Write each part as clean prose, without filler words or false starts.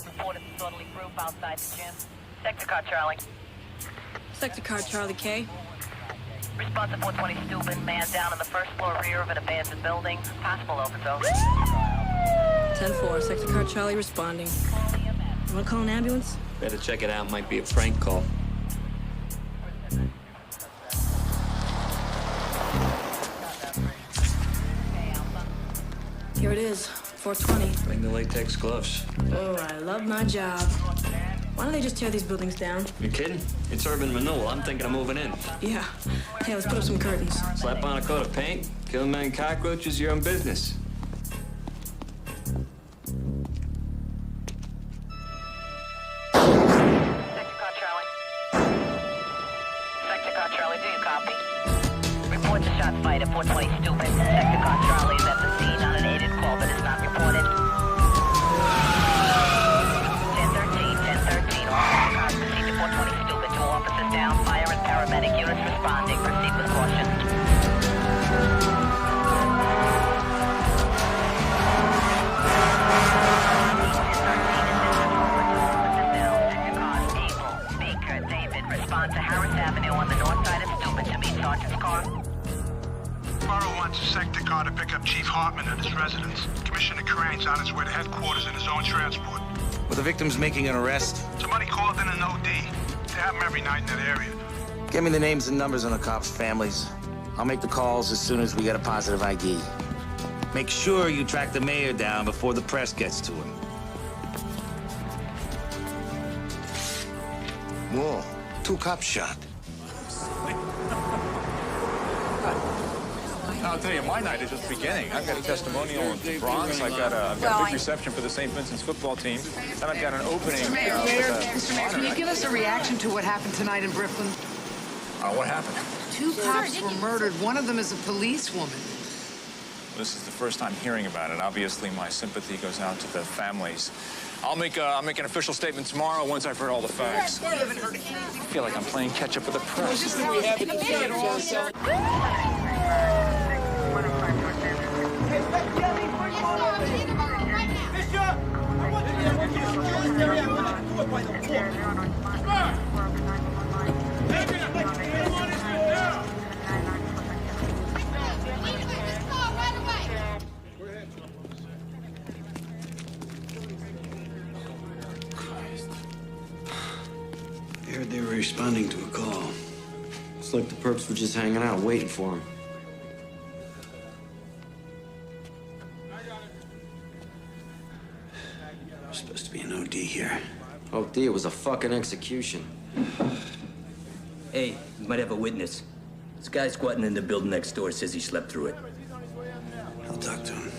Reported disorderly group outside the gym. Sector car, Charlie. Sector car, Charlie K. Response to 420 Steuben. Man down on the first floor rear of an abandoned building. Possible overdose. 10-4, Sector car, Charlie responding. You wanna call an ambulance? Better check it out. Might be a prank call. Here it is, 420. Bring the latex gloves. Oh, I love my job. Why don't they just tear these buildings down? You kidding? It's urban renewal. I'm thinking of moving in. Yeah. Hey, let's put up some curtains. Slap on a coat of paint, kill a million cockroaches, your own business. Sector car, Charlie. Sector car, Charlie, do you copy? Reports a shot fight at 420 Steuben. Sector car, Charlie is at the scene on an aided call but is not reported. 1013, all cars proceed to 420 Steuben. 2 officers down. Fire and paramedic units responding. Proceed with caution. Respond to Harris Avenue on the north side of Steuben to meet Sergeant's car. Borough wants a sector car to pick up Chief Hartman at his residence. Commissioner Crane's on his way to headquarters in his own transport. Were the victims making an arrest? Somebody called in an OD. They have them every night in that area. Give me the names and numbers on the cops' families. I'll make the calls as soon as we get a positive ID. Make sure you track the mayor down before the press gets to him. Whoa, 2 cops shot. I'll tell you, my night is just beginning. I've got a testimonial in the Bronx. I've got a big reception for the St. Vincent's football team. And I've got an opening. Mr. Mayor, can you give us a reaction to what happened tonight in Brooklyn? What happened? 2 cops were murdered. One of them is a policewoman. This is the first time hearing about it. Obviously, my sympathy goes out to the families. I'll make an official statement tomorrow once I've heard all the facts. I feel like I'm playing catch up with the press. I heard they were responding to a call. It's like the perps were just hanging out, waiting for him. There's supposed to be an OD here. OD, it was a fucking execution. Hey, we might have a witness. This guy squatting in the building next door says he slept through it. I'll talk to him.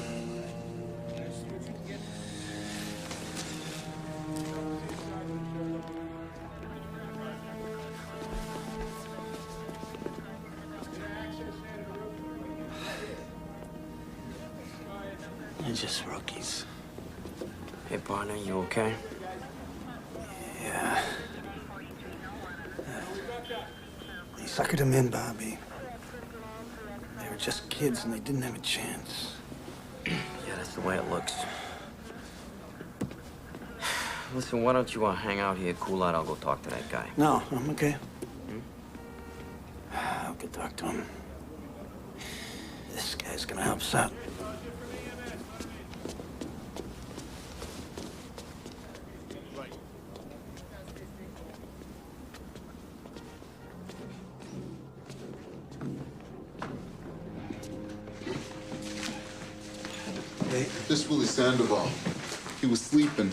They're just rookies. Hey, partner, you okay? Yeah. They suckered them in, Bobby. They were just kids and they didn't have a chance. Yeah, that's the way it looks. Listen, why don't you hang out here, cool out? I'll go talk to that guy. No, I'm okay. I'll go talk to him. This guy's gonna help us out. This Willie Sandoval. He was sleeping.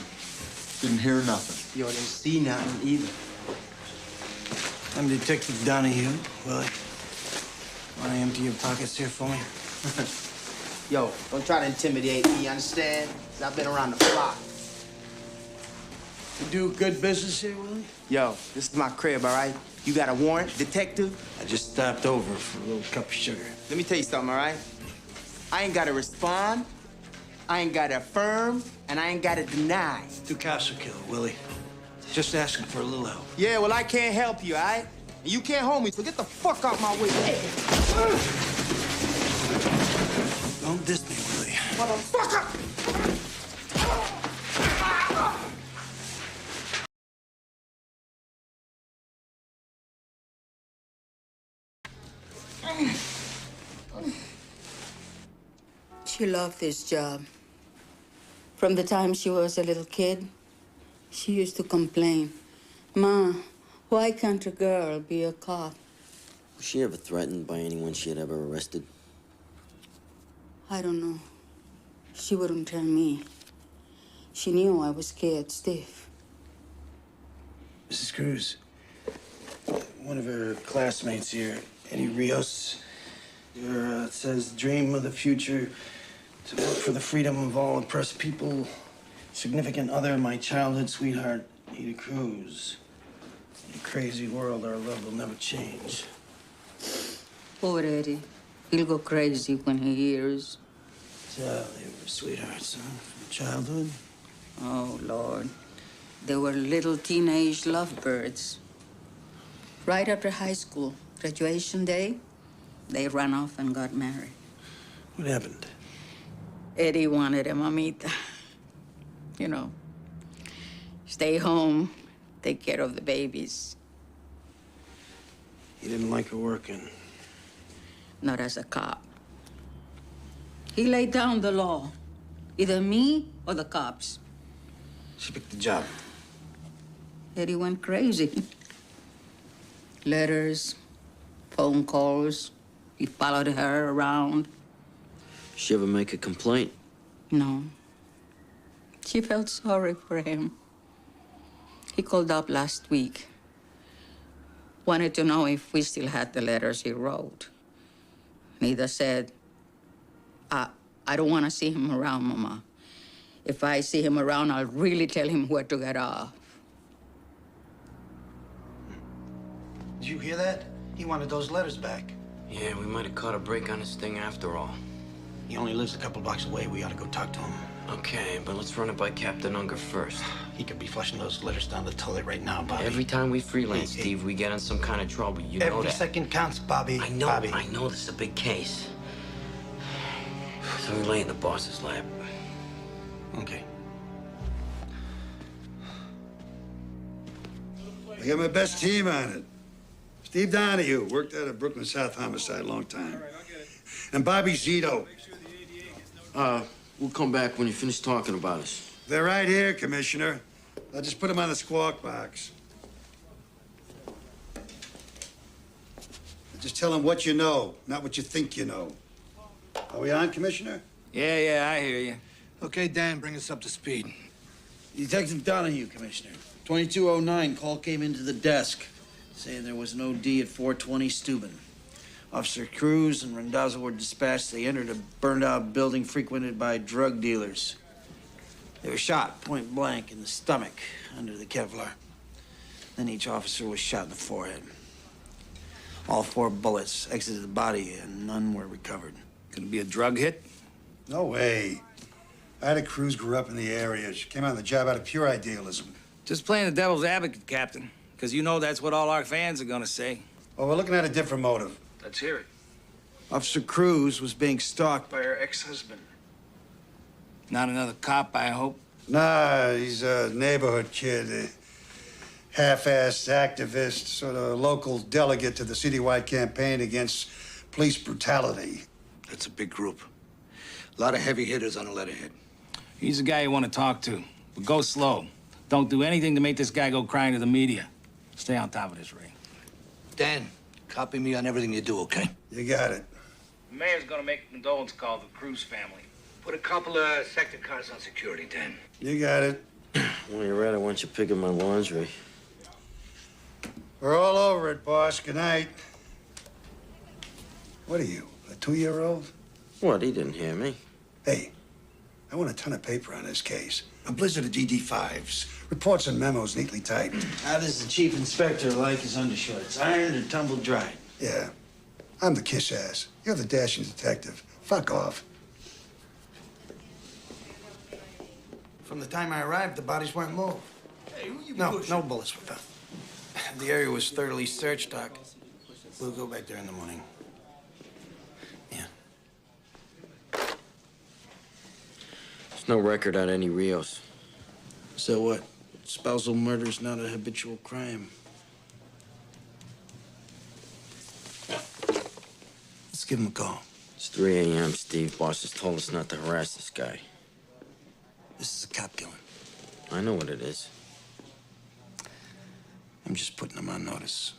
Didn't hear nothing. Yo, didn't see nothing either. I'm Detective Donahue. Willie, wanna empty your pockets here for me? Yo, don't try to intimidate me, you understand? 'Cause I've been around the block. You do good business here, Willie? Yo, this is my crib, all right? You got a warrant, detective? I just stopped over for a little cup of sugar. Let me tell you something, all right? I ain't gotta respond, I ain't gotta affirm, and I ain't gotta deny. 2 cops were killed, Willie. Just asking for a little help. Yeah, well, I can't help you, all right? And you can't hold me, so get the fuck out my way. Don't diss me, Willie. Motherfucker! She loved this job. From the time she was a little kid, she used to complain, "Ma, why can't a girl be a cop?" Was she ever threatened by anyone she had ever arrested? I don't know. She wouldn't tell me. She knew I was scared stiff. Mrs. Cruz, one of her classmates here, Eddie Rios, it says, dream of the future, to work for the freedom of all oppressed people, significant other, my childhood sweetheart, Ada Cruz. In a crazy world, our love will never change. Poor Eddie. He'll go crazy when he hears. So they were sweethearts, huh? From childhood? Oh, Lord. They were little teenage lovebirds. Right after high school, graduation day, they ran off and got married. What happened? Eddie wanted a mamita. You know, stay home, take care of the babies. He didn't like her working. Not as a cop. He laid down the law. Either me or the cops. She picked the job. Eddie went crazy. Letters, phone calls. He followed her around. She ever make a complaint? No. She felt sorry for him. He called up last week. Wanted to know if we still had the letters he wrote. Nida said, I don't want to see him around, Mama. If I see him around, I'll really tell him where to get off. Did you hear that? He wanted those letters back. Yeah, we might have caught a break on this thing after all. He only lives a couple blocks away. We ought to go talk to him. Okay, but let's run it by Captain Unger first. He could be flushing those letters down the toilet right now, Bobby. Every time we freelance, Steve, we get in some kind of trouble. You know that. Every second counts, Bobby. I know, Bobby. I know this is a big case. So we lay in the boss's lap. Okay. I got my best team on it. Steve Donahue worked out of Brooklyn South Homicide a long time. And Bobby Zito. We'll come back when you finish talking about us. They're right here, Commissioner. I'll just put them on the squawk box. Just tell them what you know, not what you think you know. Are we on, Commissioner? Yeah, I hear you. Okay, Dan, bring us up to speed. Detective Donahue, Commissioner. 2209, call came into the desk saying there was an OD at 420 Steuben. Officer Cruz and Randazzo were dispatched. They entered a burned-out building frequented by drug dealers. They were shot point blank in the stomach under the Kevlar. Then each officer was shot in the forehead. All 4 bullets exited the body and none were recovered. Could it be a drug hit? No way. Ida Cruz grew up in the area. She came on the job out of pure idealism. Just playing the devil's advocate, Captain. Because you know that's what all our fans are gonna say. Well, we're looking at a different motive. Let's hear it. Officer Cruz was being stalked by her ex-husband. Not another cop, I hope. Nah, he's a neighborhood kid. A half-assed activist, sort of local delegate to the citywide campaign against police brutality. That's a big group. A lot of heavy hitters on the letterhead. He's the guy you want to talk to. But go slow. Don't do anything to make this guy go crying to the media. Stay on top of this, Ray. Dan, copy me on everything you do, okay? You got it. The mayor's gonna make a condolence call to the Cruz family. Put a couple of sector cars on security, Dan. You got it. When you're ready, I want you picking my laundry. We're all over it, boss. Good night. What are you, a 2-year-old? What? He didn't hear me. Hey, I want a ton of paper on this case. A blizzard of DD5s, reports and memos neatly typed. How does the chief inspector like his undershorts? Ironed or tumbled dry? Yeah, I'm the kiss ass. You're the dashing detective. Fuck off. From the time I arrived, the bodies weren't moved. Hey, who you No bullets were found. The area was thoroughly searched, Doc. We'll go back there in the morning. Yeah. There's no record on any Rios. So what? Spousal murder's not a habitual crime. Let's give him a call. It's 3 a.m., Steve. Boss has told us not to harass this guy. This is a cop killing. I know what it is. I'm just putting him on notice.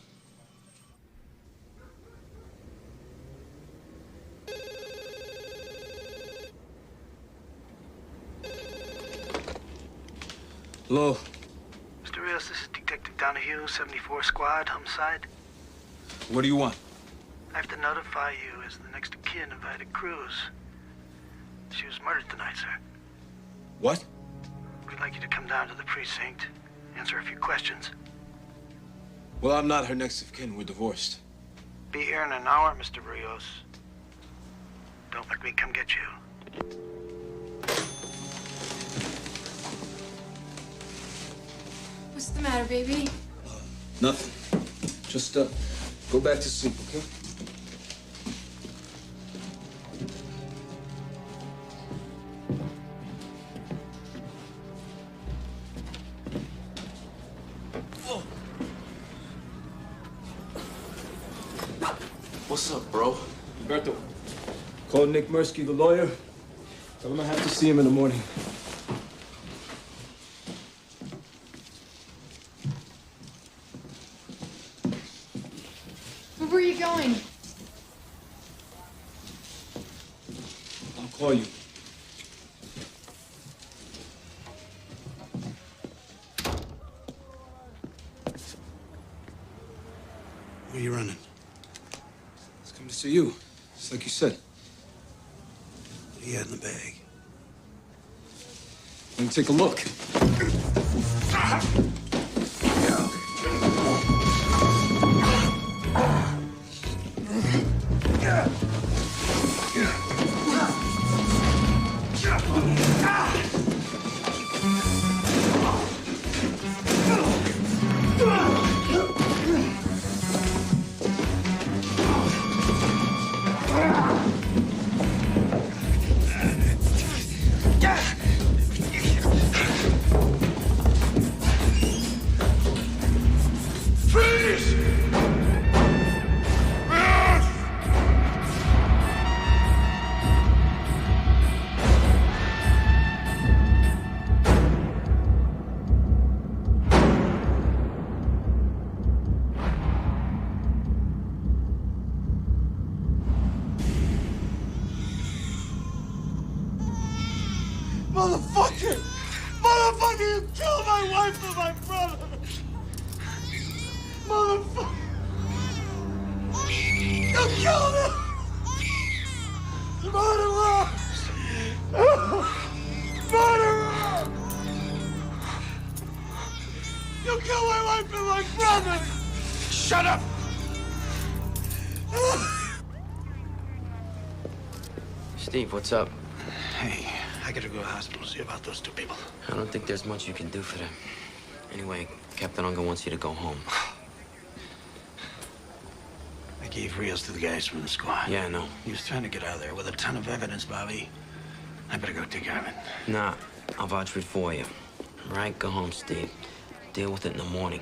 Hello. Mr. Rios, this is Detective Donahue, 74 Squad, homicide. What do you want? I have to notify you as the next of kin invited Cruz. She was murdered tonight, sir. What? We'd like you to come down to the precinct, answer a few questions. Well, I'm not her next of kin. We're divorced. Be here in an hour, Mr. Rios. Don't make me come get you. What's the matter, baby? Nothing. Just, go back to sleep, okay? What's up, bro? Roberto, call Nick Mirsky, the lawyer. Tell him I have to see him in the morning. Where were you going? I'll call you. Where are you running? Let's come to see you. Just like you said. What do you had in the bag? Let me take a look. Motherfucker! Motherfucker, you killed my wife and my brother! Motherfucker! You killed him! Murderer! Murderer! You killed my wife and my brother! Shut up! Steve, what's up? Hey, I gotta go to the hospital, see about those two people. I don't think there's much you can do for them. Anyway, Captain Unger wants you to go home. I gave Rios to the guys from the squad. Yeah, I know. He was trying to get out of there with a ton of evidence, Bobby. I better go take care of it. Nah, I'll vouch for it for you. All right, go home, Steve. Deal with it in the morning.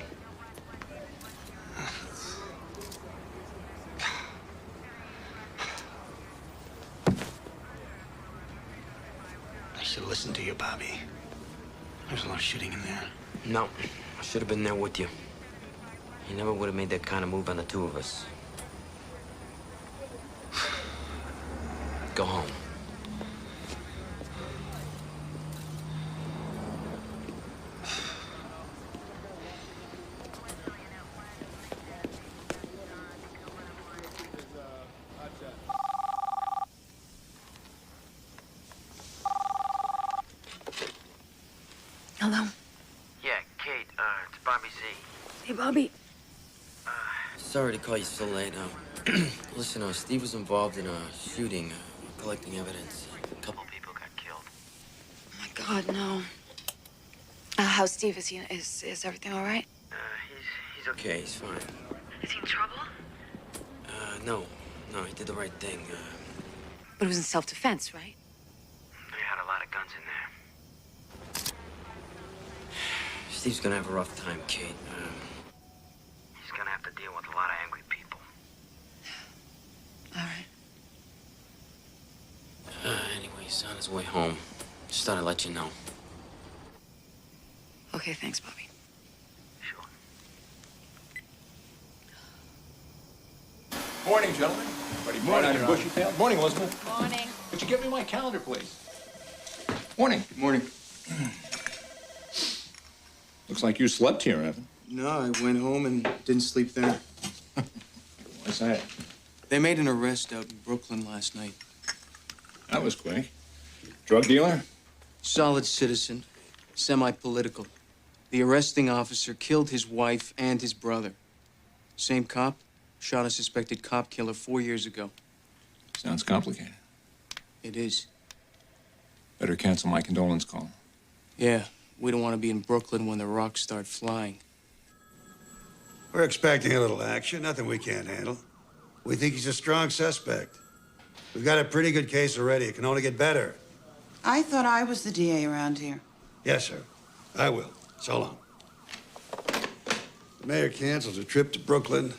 I should have listened to you, Bobby. There's a lot of shooting in there. No, I should have been there with you. You never would have made that kind of move on the two of us. Go home. Hello? Yeah, Kate, it's Bobby Z. Hey, Bobby. Sorry to call you so late. Listen, Steve was involved in a shooting, collecting evidence. A couple people got killed. Oh, my God, no. How's Steve? Is everything all right? He's okay. He's fine. Is he in trouble? No, he did the right thing. But it was in self-defense, right? They had a lot of guns in there. Steve's gonna have a rough time, Kate. He's gonna have to deal with a lot of angry people. All right. He's on his way home. Just thought I'd let you know. Okay, thanks, Bobby. Morning, gentlemen. Ready morning, your bushy tail. Morning, Elizabeth. Morning. Would you give me my calendar, please? Morning. Good morning. Looks like you slept here, Evan. No, I went home and didn't sleep there. What's that? They made an arrest out in Brooklyn last night. That was quick. Drug dealer? Solid citizen, semi-political. The arresting officer killed his wife and his brother. Same cop shot a suspected cop killer 4 years ago. Sounds complicated. It is. Better cancel my condolence call. Yeah, we don't want to be in Brooklyn when the rocks start flying. We're expecting a little action, nothing we can't handle. We think he's a strong suspect. We've got a pretty good case already. It can only get better. I thought I was the DA around here. Yes, sir. I will. So long. The mayor cancels a trip to Brooklyn.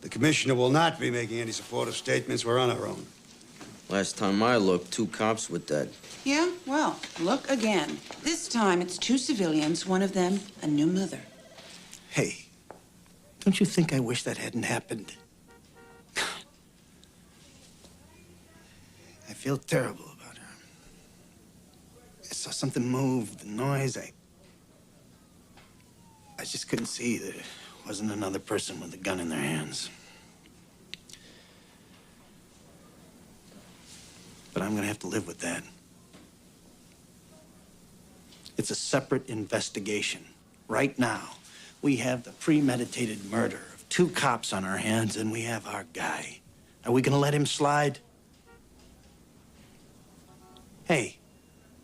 The commissioner will not be making any supportive statements. We're on our own. Last time I looked, 2 cops were dead. Yeah? Well, look again. This time it's 2 civilians, one of them a new mother. Hey, don't you think I wish that hadn't happened? I feel terrible about her. I saw something move, the noise. I just couldn't see that it wasn't another person with a gun in their hands. But I'm gonna have to live with that. It's a separate investigation. Right now, we have the premeditated murder of 2 cops on our hands, and we have our guy. Are we gonna let him slide? Hey,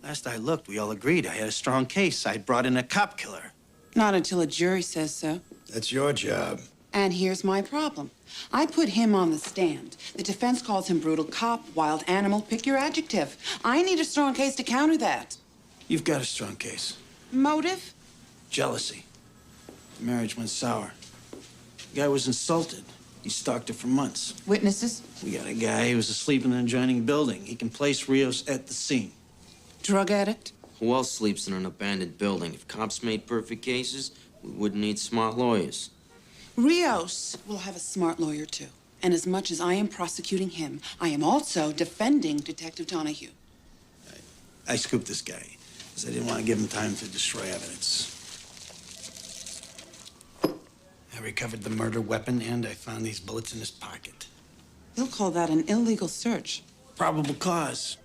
last I looked, we all agreed I had a strong case. I brought in a cop killer. Not until a jury says so. That's your job. And here's my problem. I put him on the stand. The defense calls him brutal cop, wild animal, pick your adjective. I need a strong case to counter that. You've got a strong case. Motive? Jealousy. The marriage went sour. The guy was insulted. He stalked her for months. Witnesses? We got a guy who was asleep in an adjoining building. He can place Rios at the scene. Drug addict? Who else sleeps in an abandoned building? If cops made perfect cases, we wouldn't need smart lawyers. Rios will have a smart lawyer, too. And as much as I am prosecuting him, I am also defending Detective Donahue. I scooped this guy because I didn't want to give him time to destroy evidence. I recovered the murder weapon, and I found these bullets in his pocket. They'll call that an illegal search. Probable cause.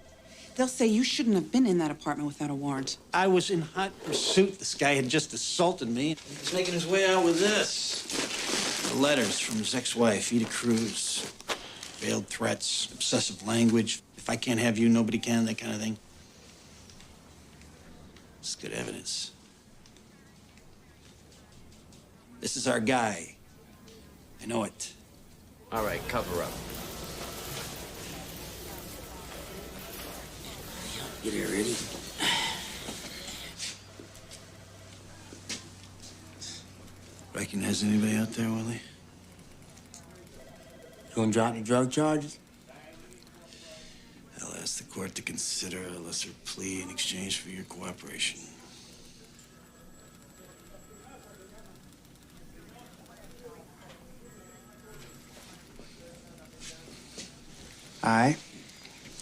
They'll say you shouldn't have been in that apartment without a warrant. I was in hot pursuit. This guy had just assaulted me. He was making his way out with this. The letters from his ex-wife, Ida Cruz. Veiled threats, obsessive language. If I can't have you, nobody can, that kind of thing. It's good evidence. This is our guy. I know it. All right, cover up. Get here, ready? Recognize anybody out there, Willie? You gonna drop the drug charges? I'll ask the court to consider a lesser plea in exchange for your cooperation. All right.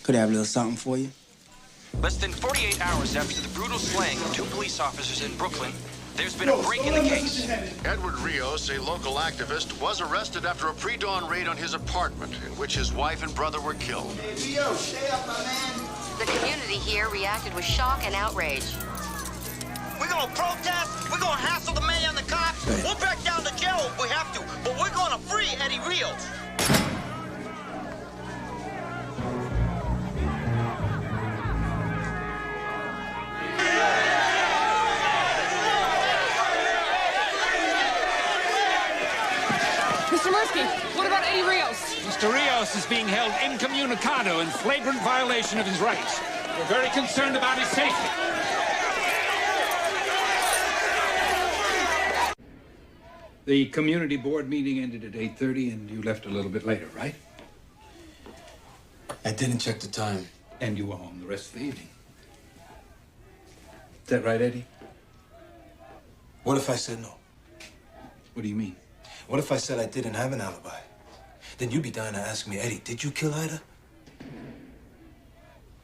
Could I have a little something for you? Less than 48 hours after the brutal slaying of 2 police officers in Brooklyn, there's been a break in the case. Edward Rios, a local activist, was arrested after a pre-dawn raid on his apartment, in which his wife and brother were killed. Hey, Rios, stay up, my man. The community here reacted with shock and outrage. We're gonna protest, we're gonna hassle the mayor and the cops, we'll back down to jail if we have to, but we're gonna free Eddie Rios. Mr. Murphy, what about Eddie Rios? Mr. Rios is being held incommunicado in flagrant violation of his rights. We're very concerned about his safety. The community board meeting ended at 8:30, and you left a little bit later, right? I didn't check the time. And you were home the rest of the evening. Is that right, Eddie? What if I said no? What do you mean? What if I said I didn't have an alibi? Then you'd be dying to ask me, Eddie, did you kill Ida?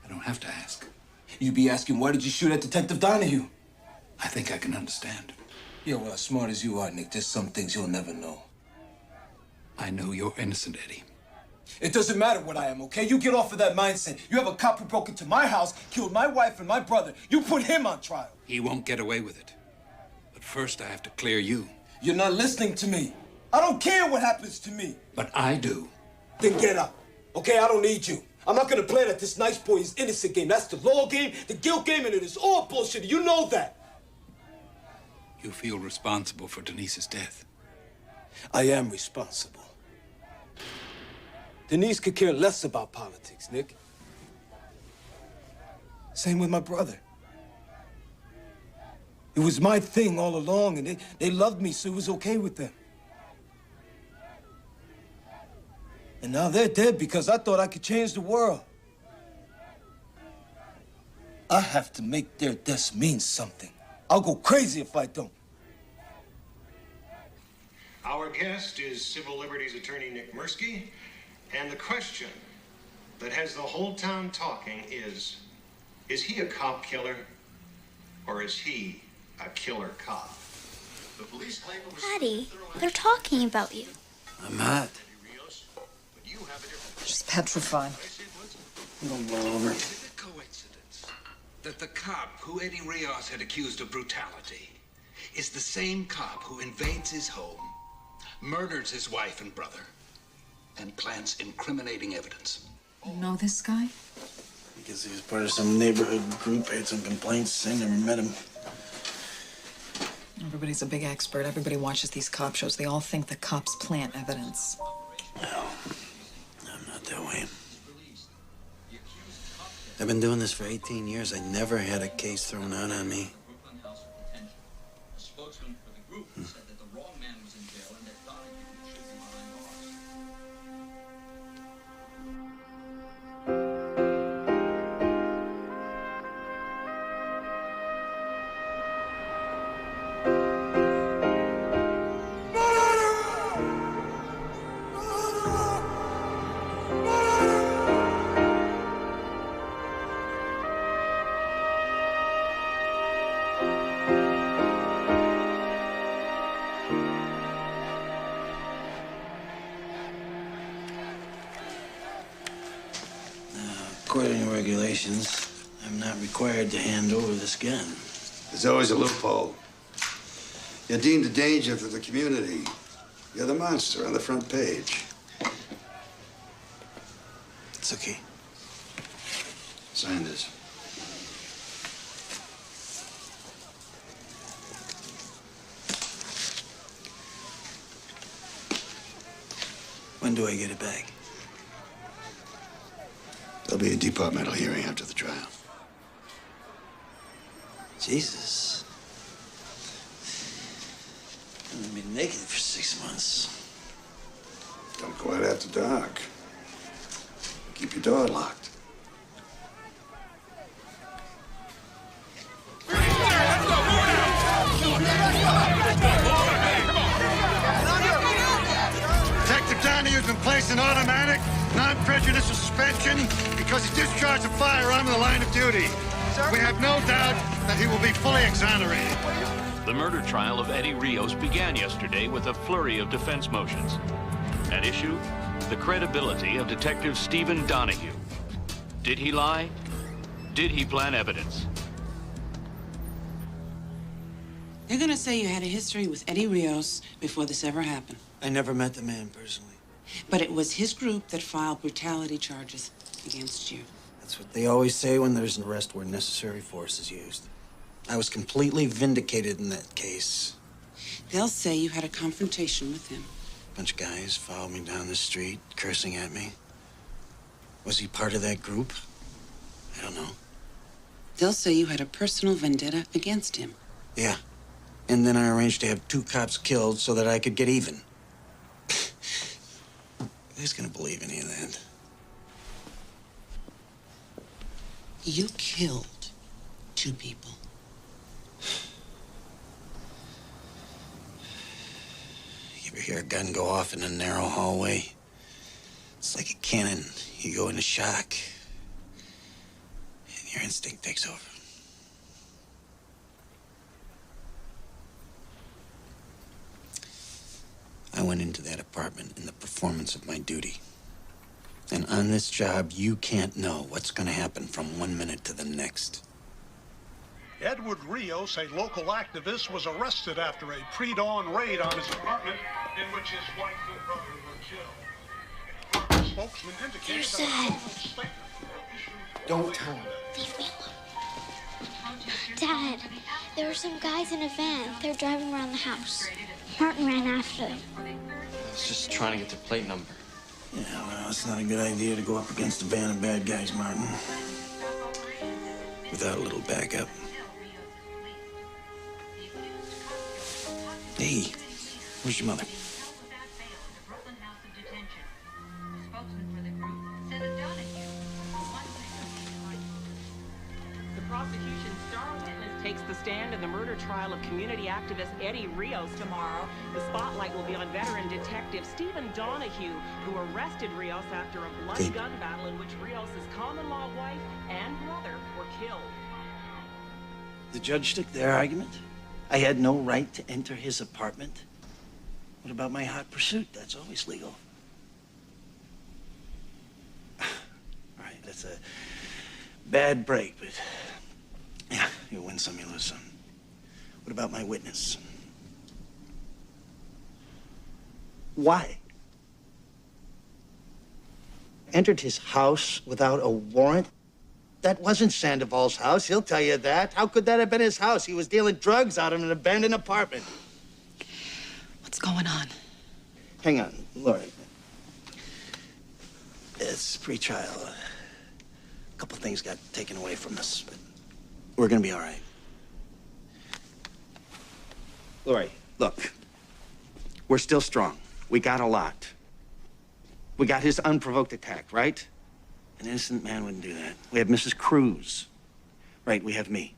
I don't have to ask. You'd be asking, why did you shoot at Detective Donahue? I think I can understand. Yeah, well, as smart as you are, Nick, there's some things you'll never know. I know you're innocent, Eddie. It doesn't matter what I am, okay? You get off of that mindset. You have a cop who broke into my house, killed my wife and my brother. You put him on trial. He won't get away with it. But first, I have to clear you. You're not listening to me. I don't care what happens to me. But I do. Then get up, okay? I don't need you. I'm not gonna play that this nice boy is innocent game. That's the law game, the guilt game, and it is all bullshit. You know that. You feel responsible for Denise's death. I am responsible. Denise could care less about politics, Nick. Same with my brother. It was my thing all along, and they loved me, so it was okay with them. And now they're dead because I thought I could change the world. I have to make their deaths mean something. I'll go crazy if I don't. Our guest is civil liberties attorney Nick Mirsky, and the question that has the whole town talking is he a cop killer, or is he a killer cop? The police claim it was Daddy, they're talking about you. I'm not. She's petrified. Don't blow over. Is it a coincidence that the cop who Eddie Rios had accused of brutality is the same cop who invades his home, murders his wife and brother, and plants incriminating evidence? You know this guy? I guess he was part of some neighborhood group, had some complaints. I never met him. Everybody's a big expert. Everybody watches these cop shows. They all think the cops plant evidence. No, I'm not that way. I've been doing this for 18 years. I never had a case thrown out on me. According to regulations, I'm not required to hand over this gun. There's always a loophole. You're deemed a danger to the community. You're the monster on the front page. It's okay. Sign this. When do I get it back? There'll be a departmental hearing after the trial. Jesus. I'm gonna be naked for 6 months. Don't go out after dark. Keep your door locked. Detective Donahue's been placed in automatic, non-prejudicial suspension because he discharged a firearm in the line of duty. We have no doubt that he will be fully exonerated. The murder trial of Eddie Rios began yesterday with a flurry of defense motions. At issue, the credibility of Detective Stephen Donahue. Did he lie? Did he plant evidence? They're gonna say you had a history with Eddie Rios before this ever happened. I never met the man personally. But it was his group that filed brutality charges against you. That's what they always say when there's an arrest where necessary force is used. I was completely vindicated in that case. They'll say you had a confrontation with him. A bunch of guys followed me down the street, cursing at me. Was he part of that group? I don't know. They'll say you had a personal vendetta against him. Yeah. And then I arranged to have 2 cops killed so that I could get even. Who's gonna believe any of that? You killed 2 people. You ever hear a gun go off in a narrow hallway? It's like a cannon. You go into shock, and your instinct takes over. I went into that apartment in the performance of my duty. And on this job, you can't know what's going to happen from one minute to the next. Edward Rios, a local activist, was arrested after a pre-dawn raid on his apartment in which his wife and brother were killed. A spokesman indicates that a statement. Don't tell him. Leave me alone. Dad, there were some guys in a van. They're driving around the house. Martin ran after them. I was just trying to get their plate number. Yeah, well, it's not a good idea to go up against a band of bad guys, Martin. Without a little backup. Hey, where's your mother? The prosecution's star witness takes the stand in the murder trial of community activist Eddie Rios tomorrow. The spotlight will be on veteran detective Stephen Donahue, who arrested Rios after a bloody gun battle in which Rios' common-law wife and brother were killed. The judge took their argument. I had no right to enter his apartment. What about my hot pursuit? That's always legal. All right, that's a bad break, but yeah, you win some, you lose some. What about my witness? Why? Entered his house without a warrant? That wasn't Sandoval's house, he'll tell you that. How could that have been his house? He was dealing drugs out of an abandoned apartment. What's going on? Hang on, Lori. It's pre-trial. A couple things got taken away from us, but we're gonna be all right. Lori, look. We're still strong. We got a lot. We got his unprovoked attack, right? An innocent man wouldn't do that. We have Mrs. Cruz. Right, we have me.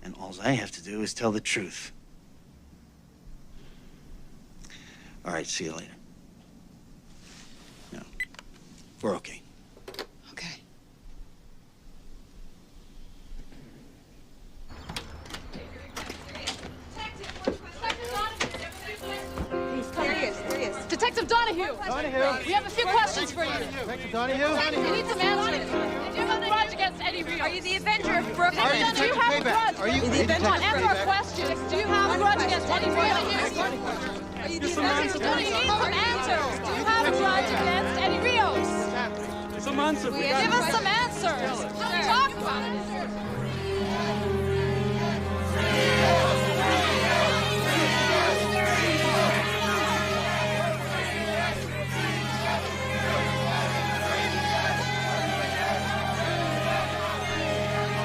And all I have to do is tell the truth. All right, see you later. No, we're okay. Okay. There he is. Detective Donahue. We have a few questions for you. Detective Donahue? We need some answers. Do you have a grudge against Eddie Rios? Are you the Avenger of Brooklyn? Are you Do you have a grudge? Are you the Avenger? Answer our questions. Do you have a grudge against Eddie Rios? Are you the Avenger? We need some answers. Do you have a grudge against Eddie Rios? Some answers. Give us some answers. Talk about it.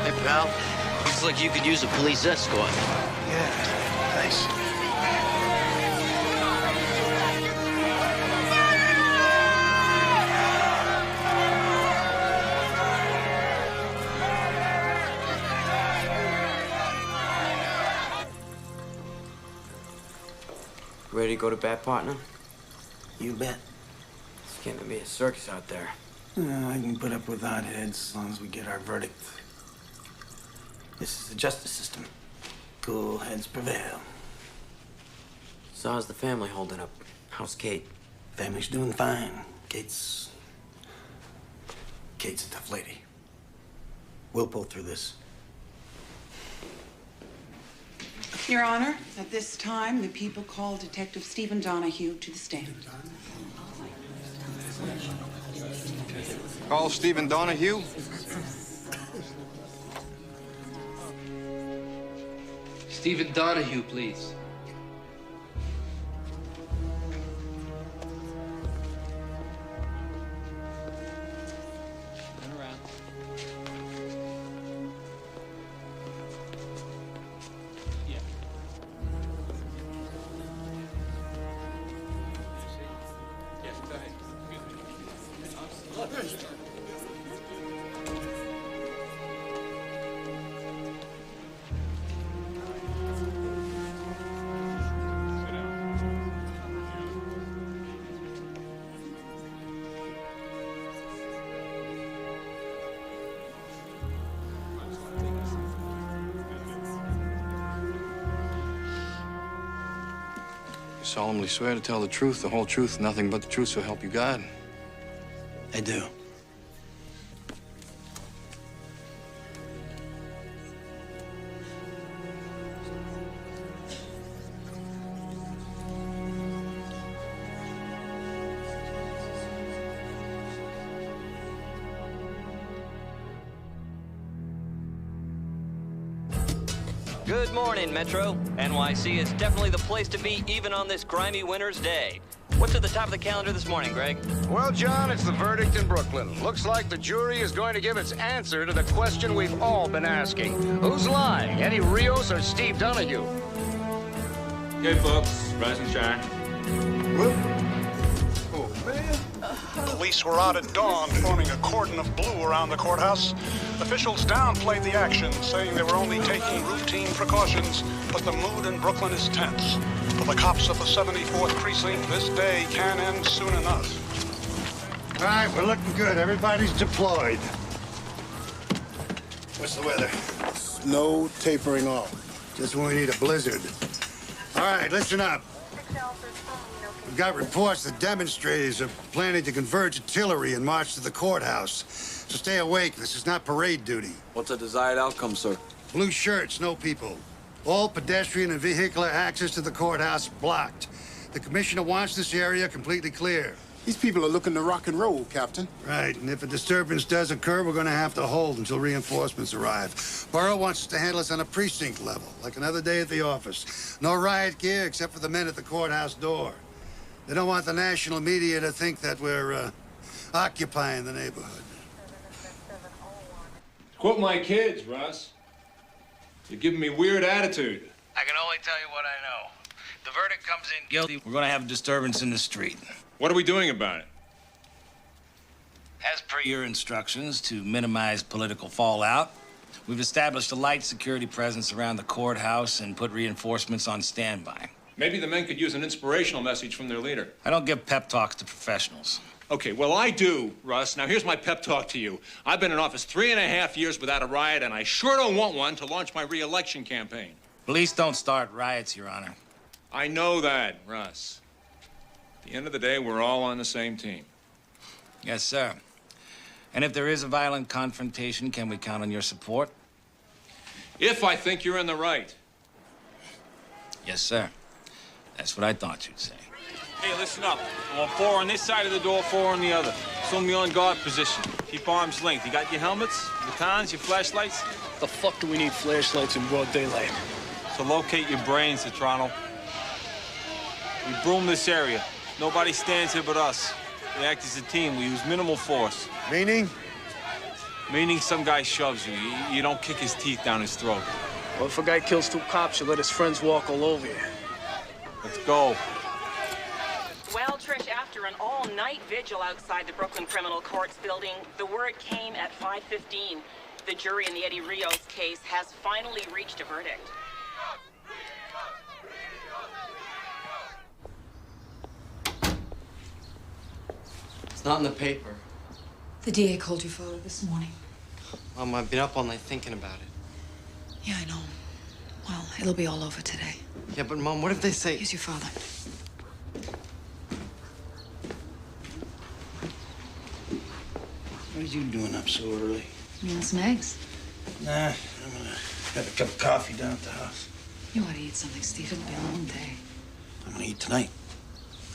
Hey, pal. Looks like you could use a police escort. Yeah, thanks. Ready to go to bat, partner? You bet. It's getting to be a circus out there. I can put up with hotheads as long as we get our verdict. This is the justice system. Cool heads prevail. So how's the family holding up? How's Kate? Family's doing fine. Kate's a tough lady. We'll pull through this. Your Honor, at this time, the people call Detective Stephen Donahue to the stand. Call Stephen Donahue. Stephen Donahue, please. Turn around. Yeah. Yes, go ahead. solemnly swear to tell the truth, the whole truth, nothing but the truth, so help you God? I do. Good morning, Metro. NYC is definitely the place to be, even on this grimy winter's day. What's at the top of the calendar this morning, Greg? Well, John, it's the verdict in Brooklyn. Looks like the jury is going to give its answer to the question we've all been asking. Who's lying, Eddie Rios or Steve Donahue? Okay, folks, rise and shine. Oh, man. Police were out at dawn, forming a cordon of blue around the courthouse. Officials downplayed the action, saying they were only taking routine precautions, but the mood in Brooklyn is tense. For the cops of the 74th Precinct, this day can end soon enough. All right, we're looking good. Everybody's deployed. What's the weather? Snow tapering off. Just when we need a blizzard. All right, listen up. We've got reports that demonstrators are planning to converge artillery and march to the courthouse. So stay awake. This is not parade duty. What's the desired outcome, sir? Blue shirts, no people. All pedestrian and vehicular access to the courthouse blocked. The commissioner wants this area completely clear. These people are looking to rock and roll, Captain. Right, and if a disturbance does occur, we're going to have to hold until reinforcements arrive. Borough wants us to handle this on a precinct level, like another day at the office. No riot gear except for the men at the courthouse door. They don't want the national media to think that we're occupying the neighborhood. Quote my kids, Russ. You're giving me weird attitude. I can only tell you what I know. The verdict comes in guilty. We're gonna have a disturbance in the street. What are we doing about it? As per your instructions, to minimize political fallout, we've established a light security presence around the courthouse and put reinforcements on standby. Maybe the men could use an inspirational message from their leader. I don't give pep talks to professionals. Okay, well, I do, Russ. Now, here's my pep talk to you. I've been in office 3.5 years without a riot, and I sure don't want one to launch my re-election campaign. Police don't start riots, Your Honor. I know that, Russ. At the end of the day, we're all on the same team. Yes, sir. And if there is a violent confrontation, can we count on your support? If I think you're in the right. Yes, sir. That's what I thought you'd say. Hey, listen up. I want 4 on this side of the door, 4 on the other. It's only on guard position. Keep arms length. You got your helmets, batons, your flashlights? The fuck do we need flashlights in broad daylight? To locate your brains, Toronto. We broom this area. Nobody stands here but us. We act as a team. We use minimal force. Meaning? Meaning some guy shoves you. You don't kick his teeth down his throat. Well, if a guy kills 2 cops, you let his friends walk all over you. Let's go. Well, Trish, after an all-night vigil outside the Brooklyn Criminal Courts building, the word came at 5:15. The jury in the Eddie Rios case has finally reached a verdict. It's not in the paper. The DA called your father this morning. Mom, I've been up all night thinking about it. Yeah, I know. Well, it'll be all over today. Yeah, but Mom, what if they say... Here's your father. What are you doing up so early? You want some eggs? Nah, I'm gonna have a cup of coffee down at the house. You ought to eat something, Steve. It'll be a long day. I'm gonna eat tonight.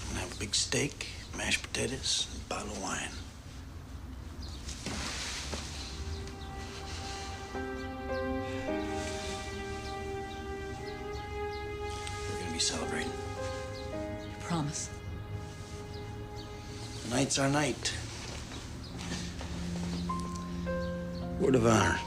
I'm gonna have a big steak, mashed potatoes, and a bottle of wine. We're gonna be celebrating. You promise? Tonight's our night. Word of honor.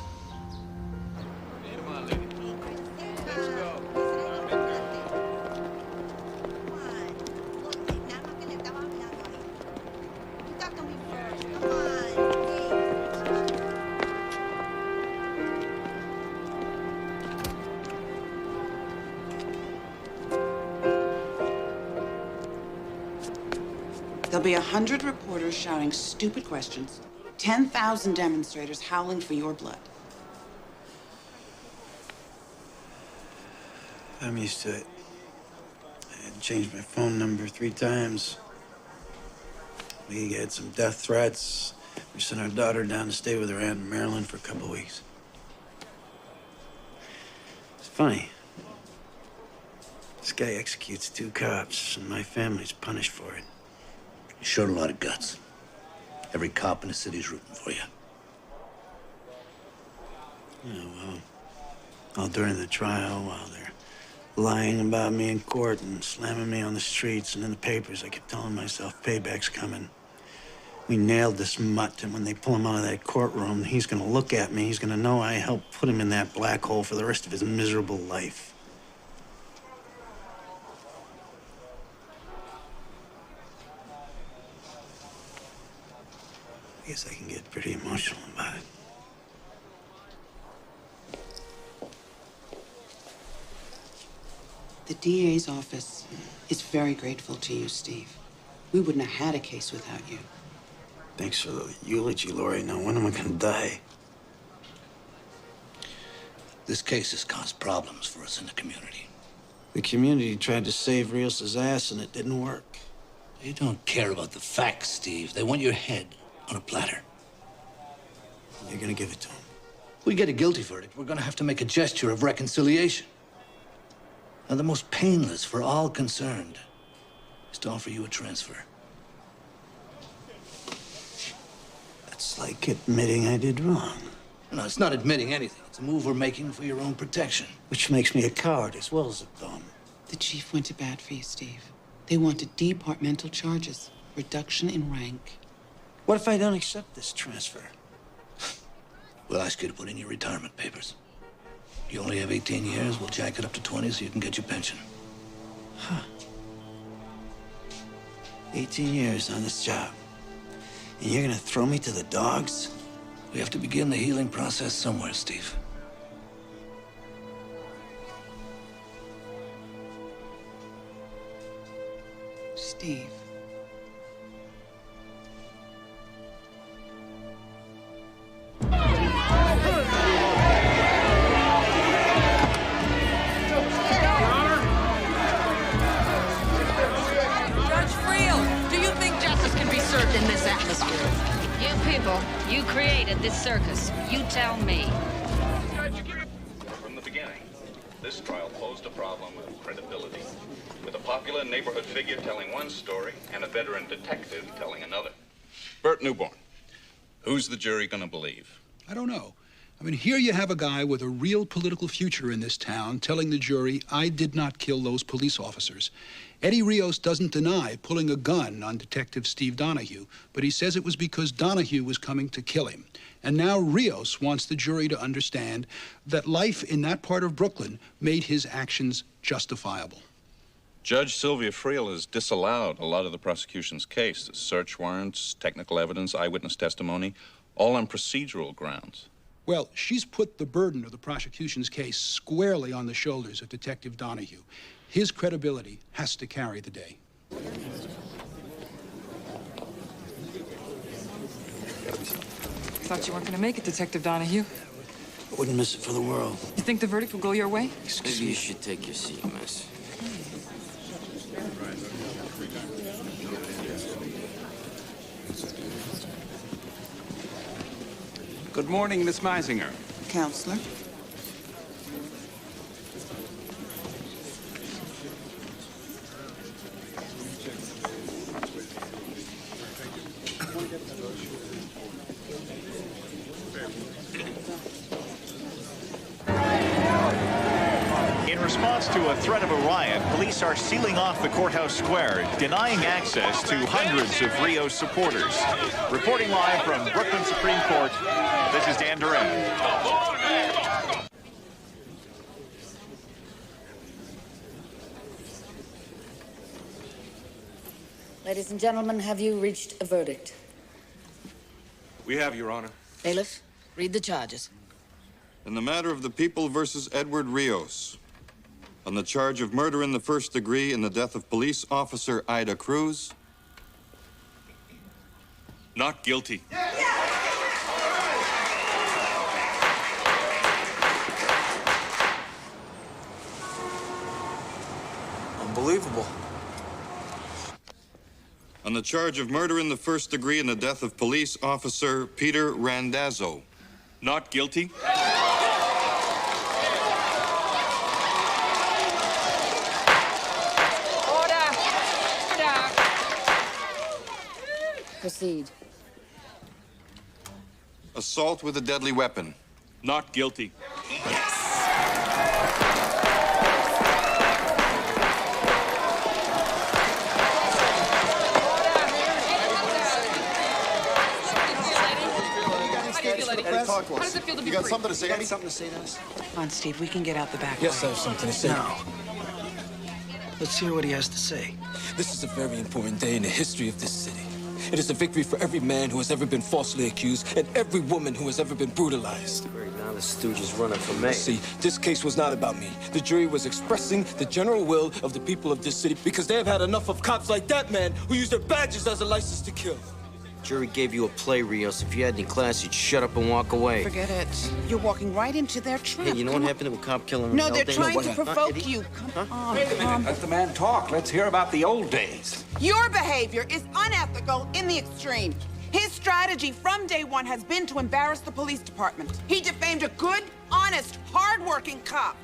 There'll be 100 reporters shouting stupid questions, 10,000 demonstrators howling for your blood. I'm used to it. changed my phone number 3 times. We had some death threats. We sent our daughter down to stay with her aunt in Maryland for a couple of weeks. It's funny. This guy executes 2 cops, and my family's punished for it. You showed a lot of guts. Every cop in the city's rooting for you. Yeah, well, all during the trial, while they're lying about me in court and slamming me on the streets and in the papers, I kept telling myself, payback's coming. We nailed this mutt, and when they pull him out of that courtroom, he's gonna look at me, he's gonna know I helped put him in that black hole for the rest of his miserable life. I guess I can get pretty emotional about it. The DA's office is very grateful to you, Steve. We wouldn't have had a case without you. Thanks for the eulogy, Lori. Now, when am I gonna die? This case has caused problems for us in the community. The community tried to save Rios' ass, and it didn't work. They don't care about the facts, Steve. They want your head on a platter. You're gonna give it to him. We get a guilty verdict, we're gonna have to make a gesture of reconciliation. Now, the most painless for all concerned is to offer you a transfer. It's like admitting I did wrong. No, it's not admitting anything. It's a move we're making for your own protection. Which makes me a coward as well as a bum. The chief went to bat for you, Steve. They wanted departmental charges, reduction in rank. What if I don't accept this transfer? We'll ask you to put in your retirement papers. You only have 18 years. We'll jack it up to 20 so you can get your pension. Huh. 18 years on this job. And you're gonna throw me to the dogs? We have to begin the healing process somewhere, Steve. Steve. In this atmosphere. You people, you created this circus. You tell me. From the beginning, this trial posed a problem of credibility, with a popular neighborhood figure telling one story and a veteran detective telling another. Bert Newborn, who's the jury gonna believe? I don't know. I mean, here you have a guy with a real political future in this town telling the jury, I did not kill those police officers. Eddie Rios doesn't deny pulling a gun on Detective Steve Donahue, but he says it was because Donahue was coming to kill him. And now Rios wants the jury to understand that life in that part of Brooklyn made his actions justifiable. Judge Sylvia Friel has disallowed a lot of the prosecution's case. Search warrants, technical evidence, eyewitness testimony, all on procedural grounds. Well, she's put the burden of the prosecution's case squarely on the shoulders of Detective Donahue. His credibility has to carry the day. Thought you weren't going to make it, Detective Donahue. I wouldn't miss it for the world. You think the verdict will go your way? Maybe you should take your seat, miss. Good morning, Miss Meisinger. Counselor? In response to a threat of a riot, police are sealing off the courthouse square, denying access to hundreds of Rios supporters. Reporting live from Brooklyn Supreme Court, this is Dan Duran. Ladies and gentlemen, have you reached a verdict? We have, Your Honor. Bailiff, read the charges. In the matter of the People versus Edward Rios, on the charge of murder in the first degree in the death of police officer Ida Cruz. Not guilty. Unbelievable. On the charge of murder in the first degree in the death of police officer Peter Randazzo. Not guilty. Proceed. Assault with a deadly weapon. Not guilty. How does it feel to be free? Something to say to us? Come on, Steve, we can get out the back. Yes, I have something to say. No. Let's hear what he has to say. This is a very important day in the history of this city. It is a victory for every man who has ever been falsely accused and every woman who has ever been brutalized. Now the stooge is running for mayor. See, this case was not about me. The jury was expressing the general will of the people of this city because they have had enough of cops like that man who use their badges as a license to kill. Jury gave you a play, Rios. If you had any class, you'd shut up and walk away. Forget it. You're walking right into their trap. Hey, you know what happened to a cop killing? No, they're trying to provoke you. Come on. Wait a minute. Let the man talk. Let's hear about the old days. Your behavior is unethical in the extreme. His strategy from day one has been to embarrass the police department. He defamed a good, honest, hard-working cop.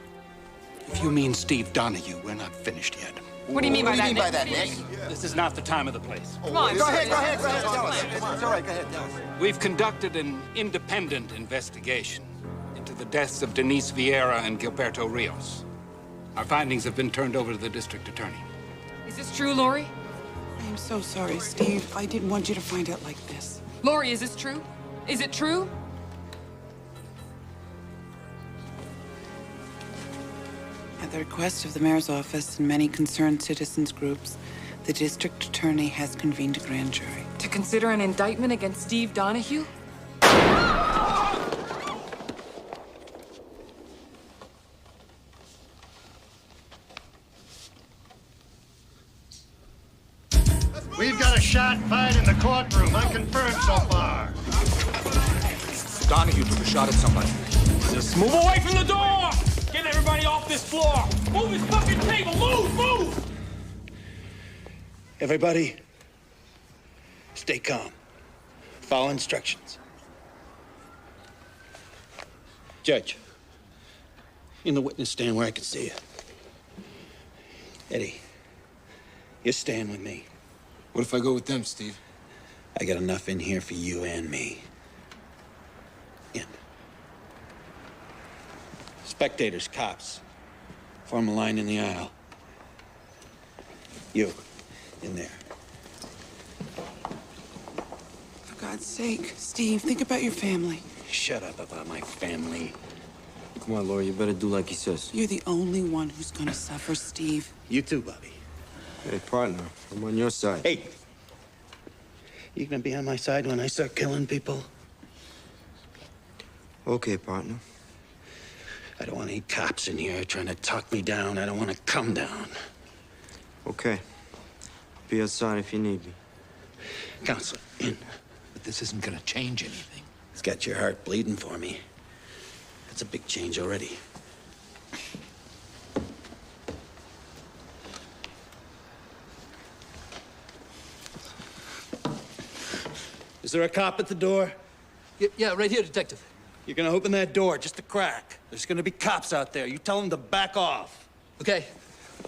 If you mean Steve Donahue, we're not finished yet. What do you mean by that, Nick? This is not the time of the place. Come on, Go ahead. Tell us. It's all right, go ahead, tell us. We've conducted an independent investigation into the deaths of Denise Vieira and Gilberto Rios. Our findings have been turned over to the district attorney. Is this true, Lori? I'm so sorry, Steve. I didn't want you to find out like this. Lori, is this true? Is it true? At the request of the mayor's office and many concerned citizens groups, the district attorney has convened a grand jury. To consider an indictment against Steve Donahue? We've got a shot fired in the courtroom. Unconfirmed so far. Donahue took a shot at somebody. Just move away from the door! Get everybody off this floor! Move his fucking table! Move! Everybody, stay calm. Follow instructions. Judge, in the witness stand where I can see you. Eddie, you're staying with me. What if I go with them, Steve? I got enough in here for you and me. In. Spectators, cops, form a line in the aisle. You, in there. For God's sake, Steve, think about your family. Shut up about my family. Come on, Laura, you better do like he says. You're the only one who's gonna suffer, Steve. You too, Bobby. Hey, partner, I'm on your side. Hey! You gonna be on my side when I start killing people? Okay, partner. I don't want any cops in here trying to talk me down. I don't want to come down. Okay. Be outside if you need me. Counselor, in. But this isn't gonna change anything. It's got your heart bleeding for me. That's a big change already. Is there a cop at the door? Yeah, right here, Detective. You're gonna open that door just a crack. There's gonna be cops out there. You tell them to back off. Okay.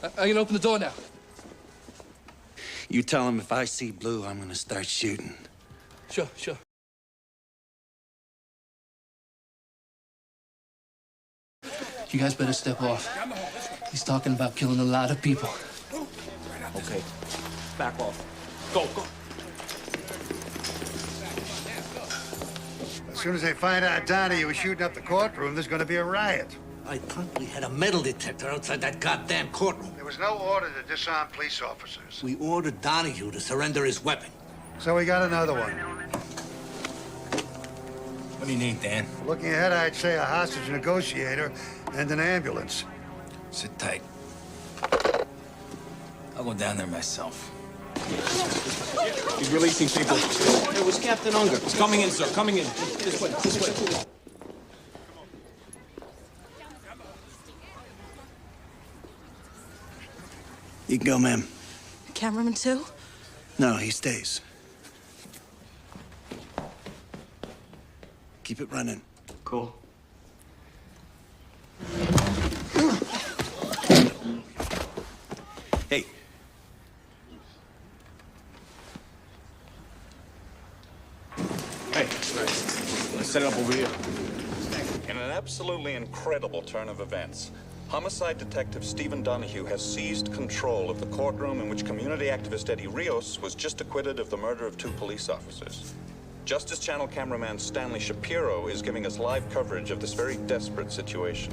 I'm gonna open the door now. You tell them if I see blue, I'm gonna start shooting. Sure. You guys better step off. He's talking about killing a lot of people. Okay. Back off. Go. As soon as they find out Donahue was shooting up the courtroom, there's going to be a riot. I thought we had a metal detector outside that goddamn courtroom. There was no order to disarm police officers. We ordered Donahue to surrender his weapon. So we got another one. What do you need, Dan? Looking ahead, I'd say a hostage negotiator and an ambulance. Sit tight. I'll go down there myself. He's releasing people. It was Captain Unger. He's coming in, sir. Coming in. This way. You can go, ma'am. Cameraman too? No, he stays. Keep it running. Cool. Hey. Hey, let's set it up over here. In an absolutely incredible turn of events, homicide detective Stephen Donahue has seized control of the courtroom in which community activist Eddie Rios was just acquitted of the murder of 2 police officers. Justice Channel cameraman Stanley Shapiro is giving us live coverage of this very desperate situation.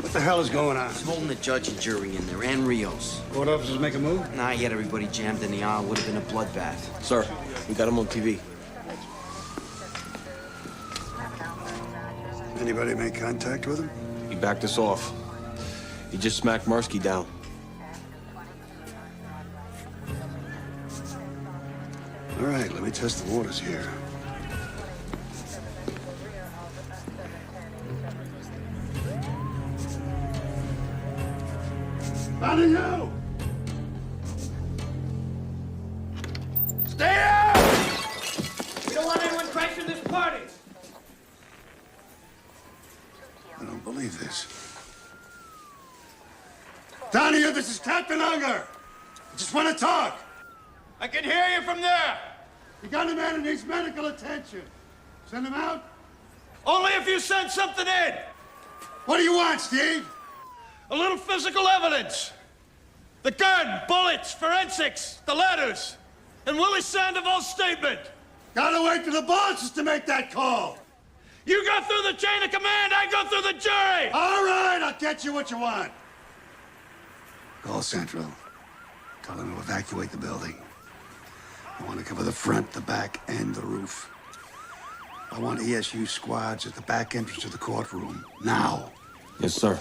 What the hell is going on? He's holding the judge and jury in there, and Rios. Court officers make a move? Nah, he had everybody jammed in the aisle. Would have been a bloodbath. Sir, we got him on TV. Anybody make contact with him? He backed us off. He just smacked Marsky down. All right, let me test the waters here. Donahue! Stay out! We don't want anyone crashing this party. I don't believe this. Donahue, this is Captain Unger. I just want to talk. I can hear you from there. You got a man who needs medical attention. Send him out? Only if you send something in. What do you want, Steve? A little physical evidence. The gun, bullets, forensics, the letters, and Willie Sandoval's statement. Gotta wait for the bosses to make that call. You go through the chain of command, I go through the jury. All right, I'll get you what you want. Call Central. Tell them to evacuate the building. I want to cover the front, the back, and the roof. I want ESU squads at the back entrance of the courtroom. Now. Yes, sir.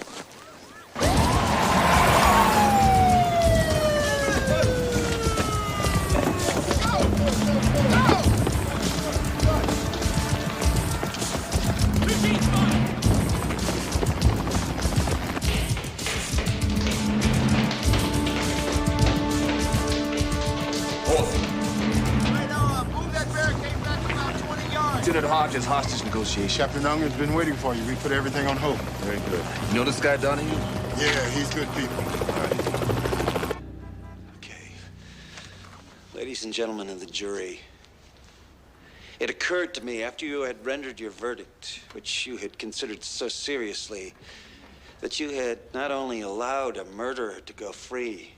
Lieutenant Hodges, hostage negotiation. Captain Unger's been waiting for you. We put everything on hold. Very good. You know this guy, Donahue? Yeah, he's good people. Ladies and gentlemen of the jury, it occurred to me after you had rendered your verdict, which you had considered so seriously, that you had not only allowed a murderer to go free,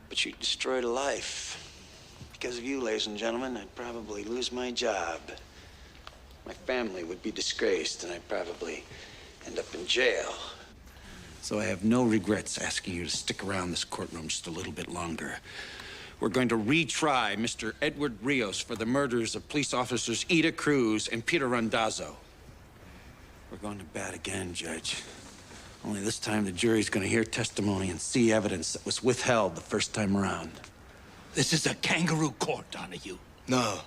but you destroyed a life. Because of you, ladies and gentlemen, I'd probably lose my job. My family would be disgraced, and I'd probably end up in jail. So I have no regrets asking you to stick around this courtroom just a little bit longer. We're going to retry Mr. Edward Rios for the murders of police officers Ida Cruz and Peter Randazzo. We're going to bat again, Judge. Only this time the jury's going to hear testimony and see evidence that was withheld the first time around. This is a kangaroo court, Donahue. No.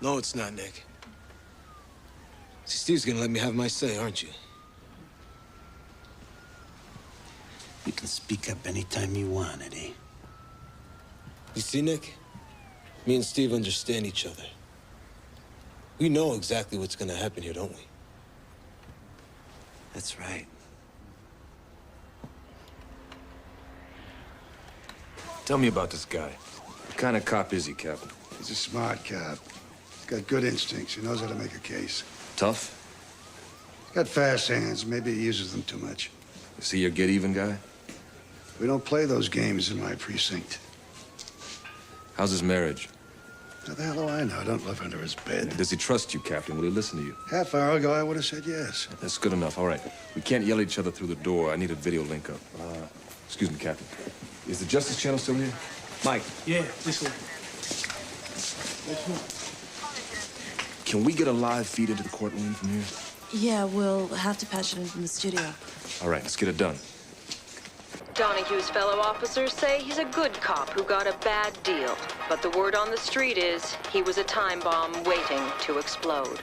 No, it's not, Nick. See, Steve's gonna let me have my say, aren't you? You can speak up anytime you want, Eddie. You see, Nick? Me and Steve understand each other. We know exactly what's gonna happen here, don't we? That's right. Tell me about this guy. What kind of cop is he, Captain? He's a smart cop. He's got good instincts. He knows how to make a case. Tough? He's got fast hands. Maybe he uses them too much. Is he your get-even guy? We don't play those games in my precinct. How's his marriage? How the hell do I know? I don't live under his bed. Does he trust you, Captain? Will he listen to you? Half hour ago, I would have said yes. That's good enough. All right. We can't yell at each other through the door. I need a video link up. Excuse me, Captain. Is the Justice Channel still here? Mike. Yeah, this way. Can we get a live feed into the courtroom from here? Yeah, we'll have to patch it in from the studio. All right, let's get it done. Donahue's fellow officers say he's a good cop who got a bad deal. But the word on the street is he was a time bomb waiting to explode.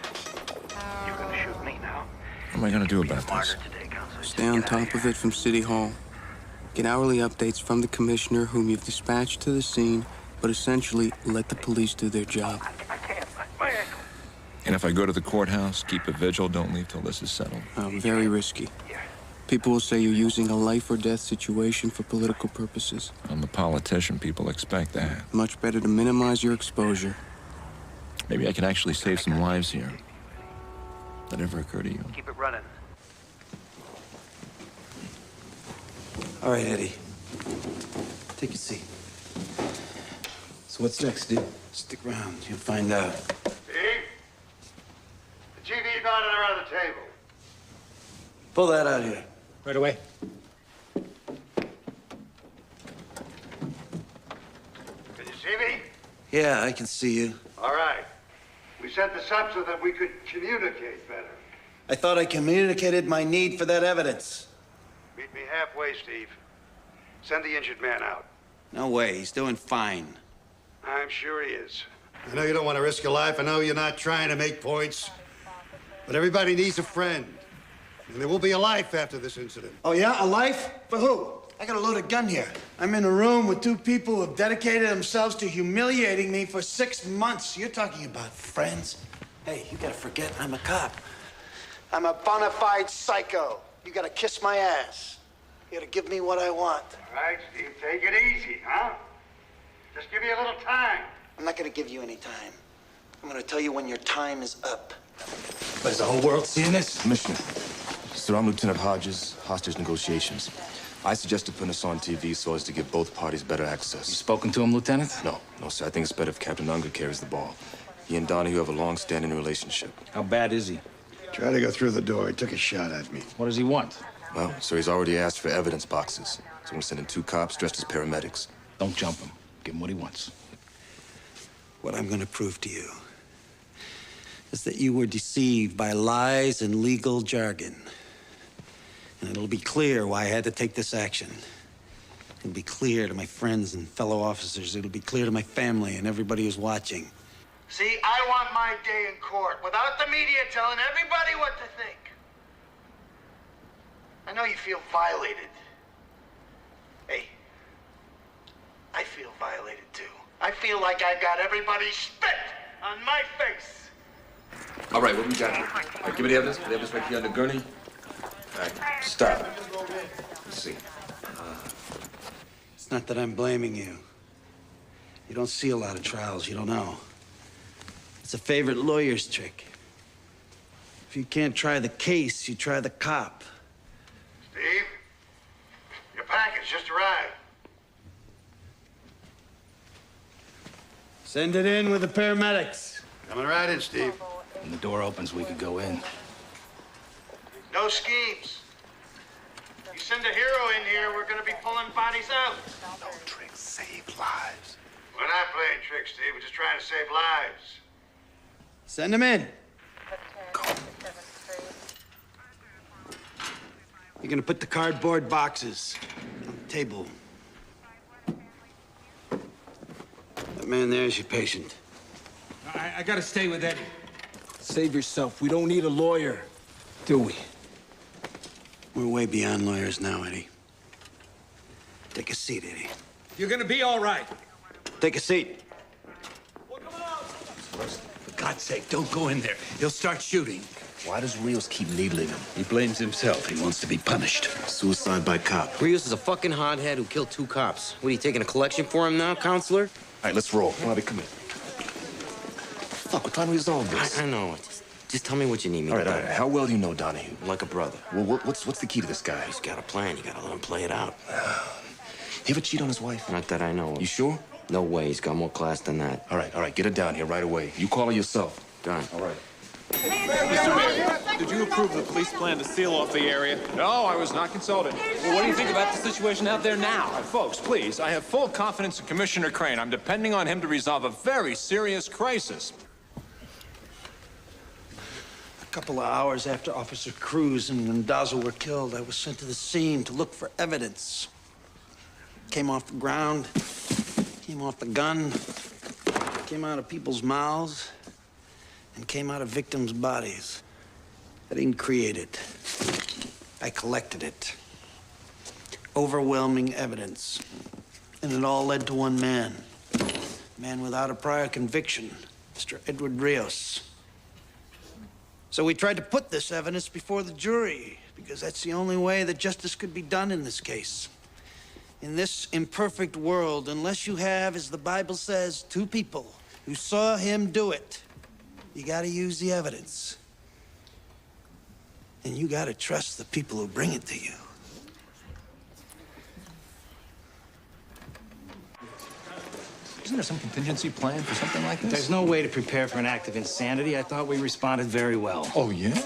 You're gonna shoot me now? What am I gonna do about this? Stay on top of it from City Hall. Get hourly updates from the commissioner whom you've dispatched to the scene, but essentially let the police do their job. And if I go to the courthouse, keep a vigil, don't leave till this is settled. Very risky. People will say you're using a life or death situation for political purposes. I'm a politician, people expect that. Much better to minimize your exposure. Maybe I can actually save some lives here. That ever occur to you? Keep it running. All right, Eddie. Take a seat. So what's next, Steve? Stick around. You'll find out. Steve? The GV's not around the table. Pull that out here. Right away. Can you see me? Yeah, I can see you. All right. We set this up so that we could communicate better. I thought I communicated my need for that evidence. Meet me halfway, Steve. Send the injured man out. No way. He's doing fine. I'm sure he is. I know you don't want to risk your life. I know you're not trying to make points. But everybody needs a friend. And there will be a life after this incident. Oh, yeah? A life? For who? I got a loaded gun here. I'm in a room with two people who have dedicated themselves to humiliating me for 6 months. You're talking about friends? Hey, you gotta forget I'm a cop. I'm a bona fide psycho. You gotta kiss my ass. You gotta give me what I want. All right, Steve, take it easy, huh? Just give me a little time. I'm not gonna give you any time. I'm gonna tell you when your time is up. But is the whole world seeing this? Commissioner, sir, I'm Lieutenant Hodges, hostage negotiations. I suggested putting this on TV so as to give both parties better access. You spoken to him, Lieutenant? No, sir. I think it's better if Captain Unger carries the ball. He and Donahue have a long-standing relationship. How bad is he? Tried to go through the door. He took a shot at me. What does he want? Well, sir, he's already asked for evidence boxes. So I'm gonna send in 2 cops dressed as paramedics. Don't jump him. Give him what he wants. What I'm gonna prove to you is that you were deceived by lies and legal jargon. And it'll be clear why I had to take this action. It'll be clear to my friends and fellow officers. It'll be clear to my family and everybody who's watching. See, I want my day in court without the media telling everybody what to think. I know you feel violated. Hey, I feel violated too. I feel like I got everybody spit on my face. All right, what we got here? All right, give me the evidence. The evidence right here on the gurney. All right, stop. Let's see. It's not that I'm blaming you. You don't see a lot of trials. You don't know. It's a favorite lawyer's trick. If you can't try the case, you try the cop. Steve, your package just arrived. Send it in with the paramedics. Coming right in, Steve. When the door opens, we could go in. No schemes. You send a hero in here, we're gonna be pulling bodies out. No tricks, save lives. We're not playing tricks, Steve. We're just trying to save lives. Send him in. You're gonna put the cardboard boxes on the table. That man there is your patient. I gotta stay with Eddie. Save yourself. We don't need a lawyer. Do we? We're way beyond lawyers now, Eddie. Take a seat, Eddie. You're gonna be all right. Take a seat. For God's sake, don't go in there. He'll start shooting. Why does Rios keep needling him? He blames himself. He wants to be punished. Suicide by cop. Rios is a fucking hothead who killed 2 cops. What, are you taking a collection for him now, counselor? All right, let's roll. Come on, come in. Fuck, we're trying to resolve this. I know. Just tell me what you need me All to do. right. How well do you know Donahue? Like a brother. Well, what's the key to this guy? He's got a plan. You gotta let him play it out. He ever cheat on his wife? Not that I know of. You sure? No way. He's got more class than that. All right. Get her down here right away. You call her yourself. Done. All right. Did you approve the police plan to seal off the area? No, I was not consulted. Well, what do you think about the situation out there now? Folks, please, I have full confidence in Commissioner Crane. I'm depending on him to resolve a very serious crisis. A couple of hours after Officer Cruz and Mendoza were killed, I was sent to the scene to look for evidence. Came off the ground, came off the gun, came out of people's mouths, and came out of victims' bodies. I didn't create it. I collected it. overwhelming evidence. And it all led to one man. A man without a prior conviction, Mr. Edward Rios. So we tried to put this evidence before the jury, because that's the only way that justice could be done in this case. In this imperfect world, unless you have, as the Bible says, two people who saw him do it, you gotta use the evidence. And you gotta trust the people who bring it to you. Isn't there some contingency plan for something like this? There's no way to prepare for an act of insanity. I thought we responded very well. Oh, yeah?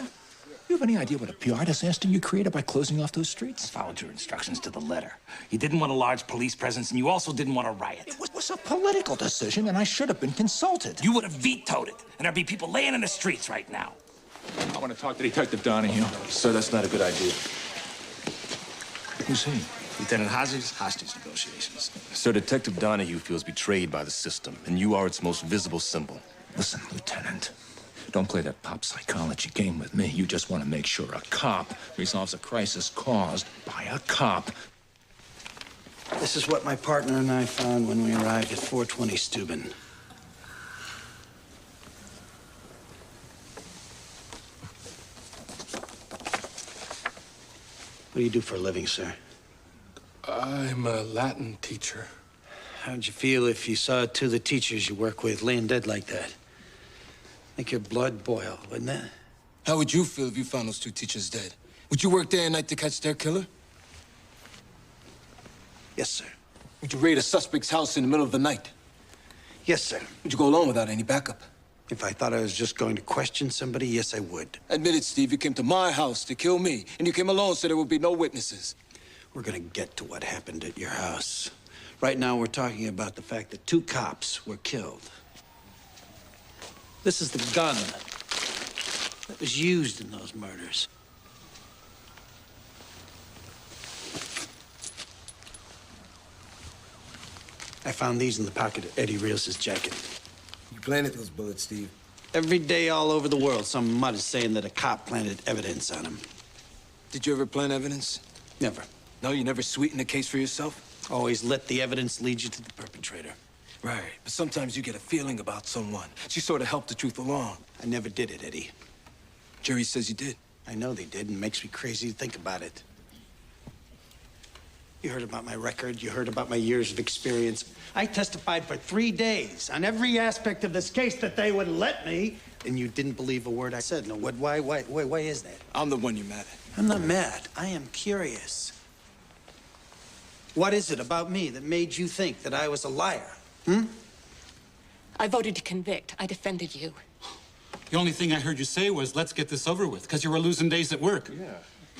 You have any idea what a PR disaster you created by closing off those streets? I followed your instructions to the letter. You didn't want a large police presence, and you also didn't want a riot. It was a political decision, and I should have been consulted. You would have vetoed it, and there'd be people laying in the streets right now. I want to talk to Detective Donahue. Sir, that's not a good idea. Who's he? Lieutenant Hodges, hostage negotiations. Sir, Detective Donahue feels betrayed by the system, and you are its most visible symbol. Listen, Lieutenant. Don't play that pop psychology game with me. You just want to make sure a cop resolves a crisis caused by a cop. This is what my partner and I found when we arrived at 420 Steuben. What do you do for a living, sir? I'm a Latin teacher. How'd you feel if you saw two of the teachers you work with laying dead like that? Make your blood boil, wouldn't it? How would you feel if you found those two teachers dead? Would you work day and night to catch their killer? Yes, sir. Would you raid a suspect's house in the middle of the night? Yes, sir. Would you go alone without any backup? If I thought I was just going to question somebody, yes, I would. Admit it, Steve. You came to my house to kill me, and you came alone so there would be no witnesses. We're gonna get to what happened at your house. Right now, we're talking about the fact that two cops were killed. This is the gun that was used in those murders. I found these in the pocket of Eddie Rios' jacket. You planted those bullets, Steve. Every day all over the world, some mud is saying that a cop planted evidence on him. Did you ever plant evidence? Never. No, you never sweetened the case for yourself? Always let the evidence lead you to the perpetrator. Right, but sometimes you get a feeling about someone. She sort of helped the truth along. I never did it, Eddie. Jury says you did. I know they did, and it makes me crazy to think about it. You heard about my record. You heard about my years of experience. I testified for 3 days on every aspect of this case that they would let me, and you didn't believe a word I said. No, what? Why is that? I'm the one you're mad at. I'm not mad. I am curious. What is it about me that made you think that I was a liar? I voted to convict. I defended you. The only thing I heard you say was, let's get this over with, because you were losing days at work. Yeah.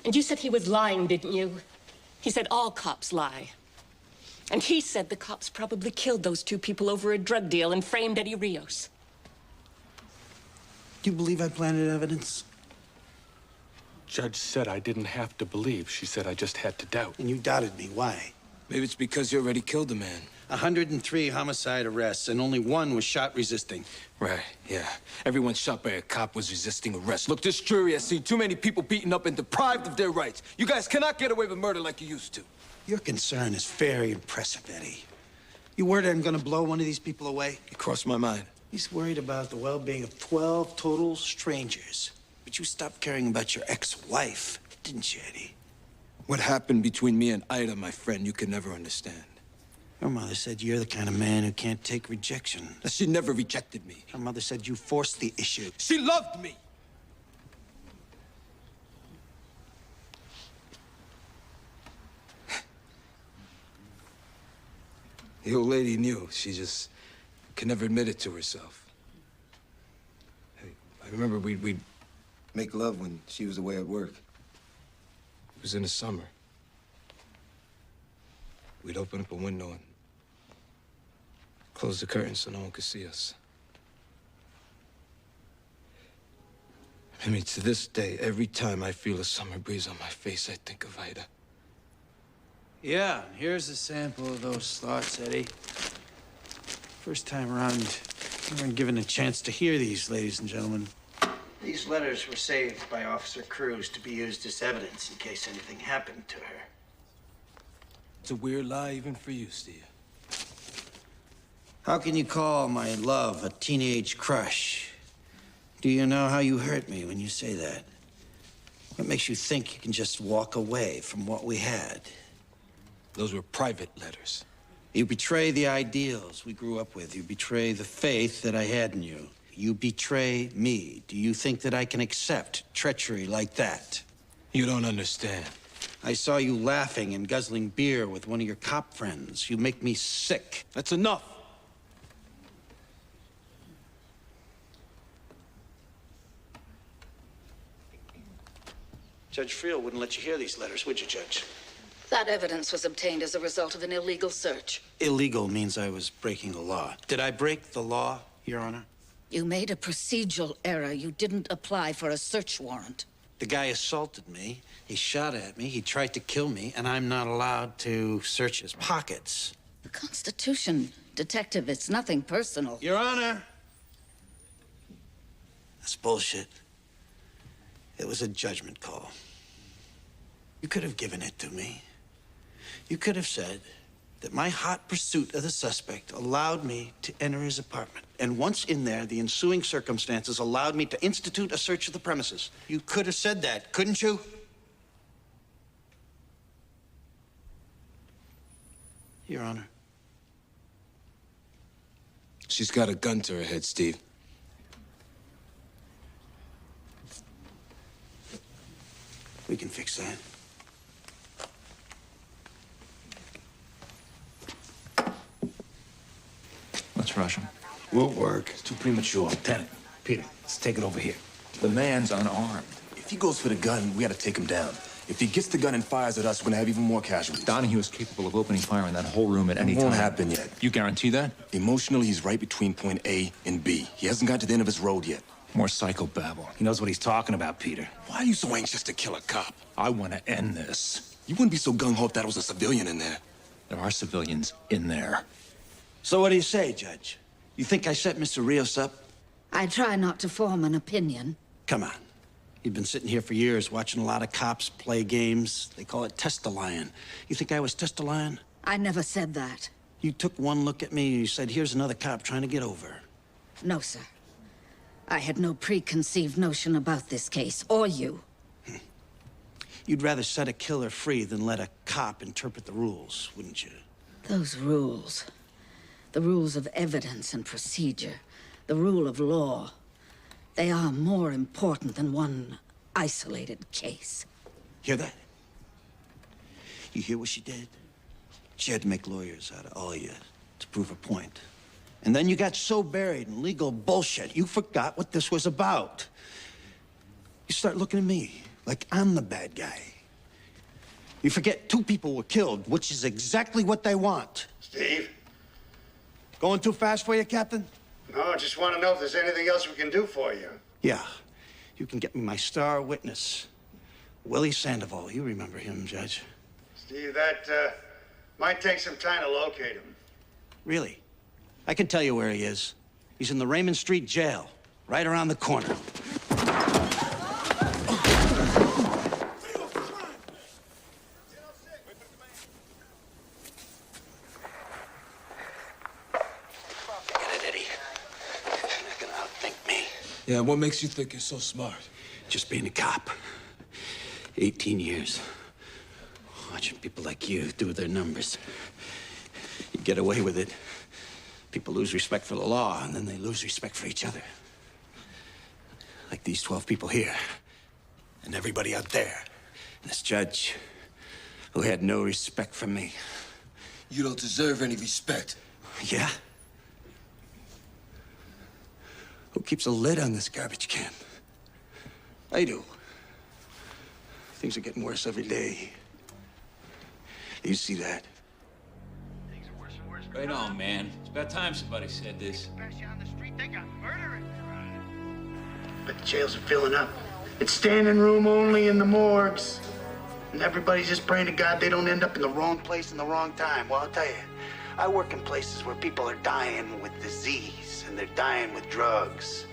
And you said he was lying, didn't you? He said all cops lie. And he said the cops probably killed those two people over a drug deal and framed Eddie Rios. Do you believe I planted evidence? Judge said I didn't have to believe. She said I just had to doubt. And you doubted me. Why? Maybe it's because you already killed a man. 103 homicide arrests, and only one was shot resisting. Right, yeah. Everyone shot by a cop was resisting arrest. Look, this jury has seen too many people beaten up and deprived of their rights. You guys cannot get away with murder like you used to. Your concern is very impressive, Eddie. You worried I'm gonna blow one of these people away? It crossed my mind. He's worried about the well-being of 12 total strangers. But you stopped caring about your ex-wife, didn't you, Eddie? What happened between me and Ida, my friend, you can never understand. Your mother said you're the kind of man who can't take rejection. She never rejected me. Her mother said you forced the issue. She loved me! The old lady knew. She just could never admit it to herself. I remember we'd make love when she was away at work. It was in the summer. We'd open up a window and close the curtains so no one could see us. I mean, to this day, every time I feel a summer breeze on my face, I think of Ida. Yeah, here's a sample of those thoughts, Eddie. First time around, you weren't given a chance to hear these, ladies and gentlemen. These letters were saved by Officer Cruz to be used as evidence in case anything happened to her. It's a weird lie even for you, Steve. How can you call my love a teenage crush? Do you know how you hurt me when you say that? What makes you think you can just walk away from what we had? Those were private letters. You betray the ideals we grew up with. You betray the faith that I had in you. You betray me. Do you think that I can accept treachery like that? You don't understand. I saw you laughing and guzzling beer with one of your cop friends. You make me sick. That's enough. Judge Friel wouldn't let you hear these letters, would you, Judge? That evidence was obtained as a result of an illegal search. Illegal means I was breaking the law. Did I break the law, Your Honor? You made a procedural error. You didn't apply for a search warrant. The guy assaulted me. He shot at me. He tried to kill me, and I'm not allowed to search his pockets. The Constitution, Detective, it's nothing personal. Your Honor! That's bullshit. It was a judgment call. You could have given it to me. You could have said that my hot pursuit of the suspect allowed me to enter his apartment. And once in there, the ensuing circumstances allowed me to institute a search of the premises. You could have said that, couldn't you? Your Honor. She's got a gun to her head, Steve. We can fix that. Let's rush him. Won't work. It's too premature. Lieutenant, Peter, let's take it over here. The man's unarmed. If he goes for the gun, we gotta take him down. If he gets the gun and fires at us, we're gonna have even more casualties. Donahue is capable of opening fire in that whole room at any time. It won't happen yet. You guarantee that? Emotionally, he's right between point A and B. He hasn't got to the end of his road yet. More psychobabble. He knows what he's talking about, Peter. Why are you so anxious to kill a cop? I want to end this. You wouldn't be so gung-ho if that was a civilian in there. There are civilians in there. So what do you say, Judge? You think I set Mr. Rios up? I try not to form an opinion. Come on. You've been sitting here for years watching a lot of cops play games. They call it test-a-lion. You think I was test-a-lion? I never said that. You took one look at me and you said, here's another cop trying to get over. No, sir. I had no preconceived notion about this case, or you. You'd rather set a killer free than let a cop interpret the rules, wouldn't you? Those rules. The rules of evidence and procedure. The rule of law. They are more important than one isolated case. Hear that? You hear what she did? She had to make lawyers out of all you to prove her point. And then you got so buried in legal bullshit, you forgot what this was about. You start looking at me like I'm the bad guy. You forget 2 people were killed, which is exactly what they want. Steve? Going too fast for you, Captain? No, I just want to know if there's anything else we can do for you. Yeah. You can get me my star witness, Willie Sandoval. You remember him, Judge. Steve, that might take some time to locate him. Really? I can tell you where he is. He's in the Raymond Street jail, right around the corner. Yeah, what makes you think you're so smart? Just being a cop. 18 years. Watching people like you do their numbers. You get away with it. People lose respect for the law, and then they lose respect for each other. Like these 12 people here. And everybody out there. And this judge, who had no respect for me. You don't deserve any respect. Yeah? Who keeps a lid on this garbage can? I do. Things are getting worse every day. You see that? Right on, man. It's about time somebody said this. But the jails are filling up. It's standing room only in the morgues. And everybody's just praying to God they don't end up in the wrong place in the wrong time. Well, I'll tell you, I work in places where people are dying with disease and they're dying with drugs.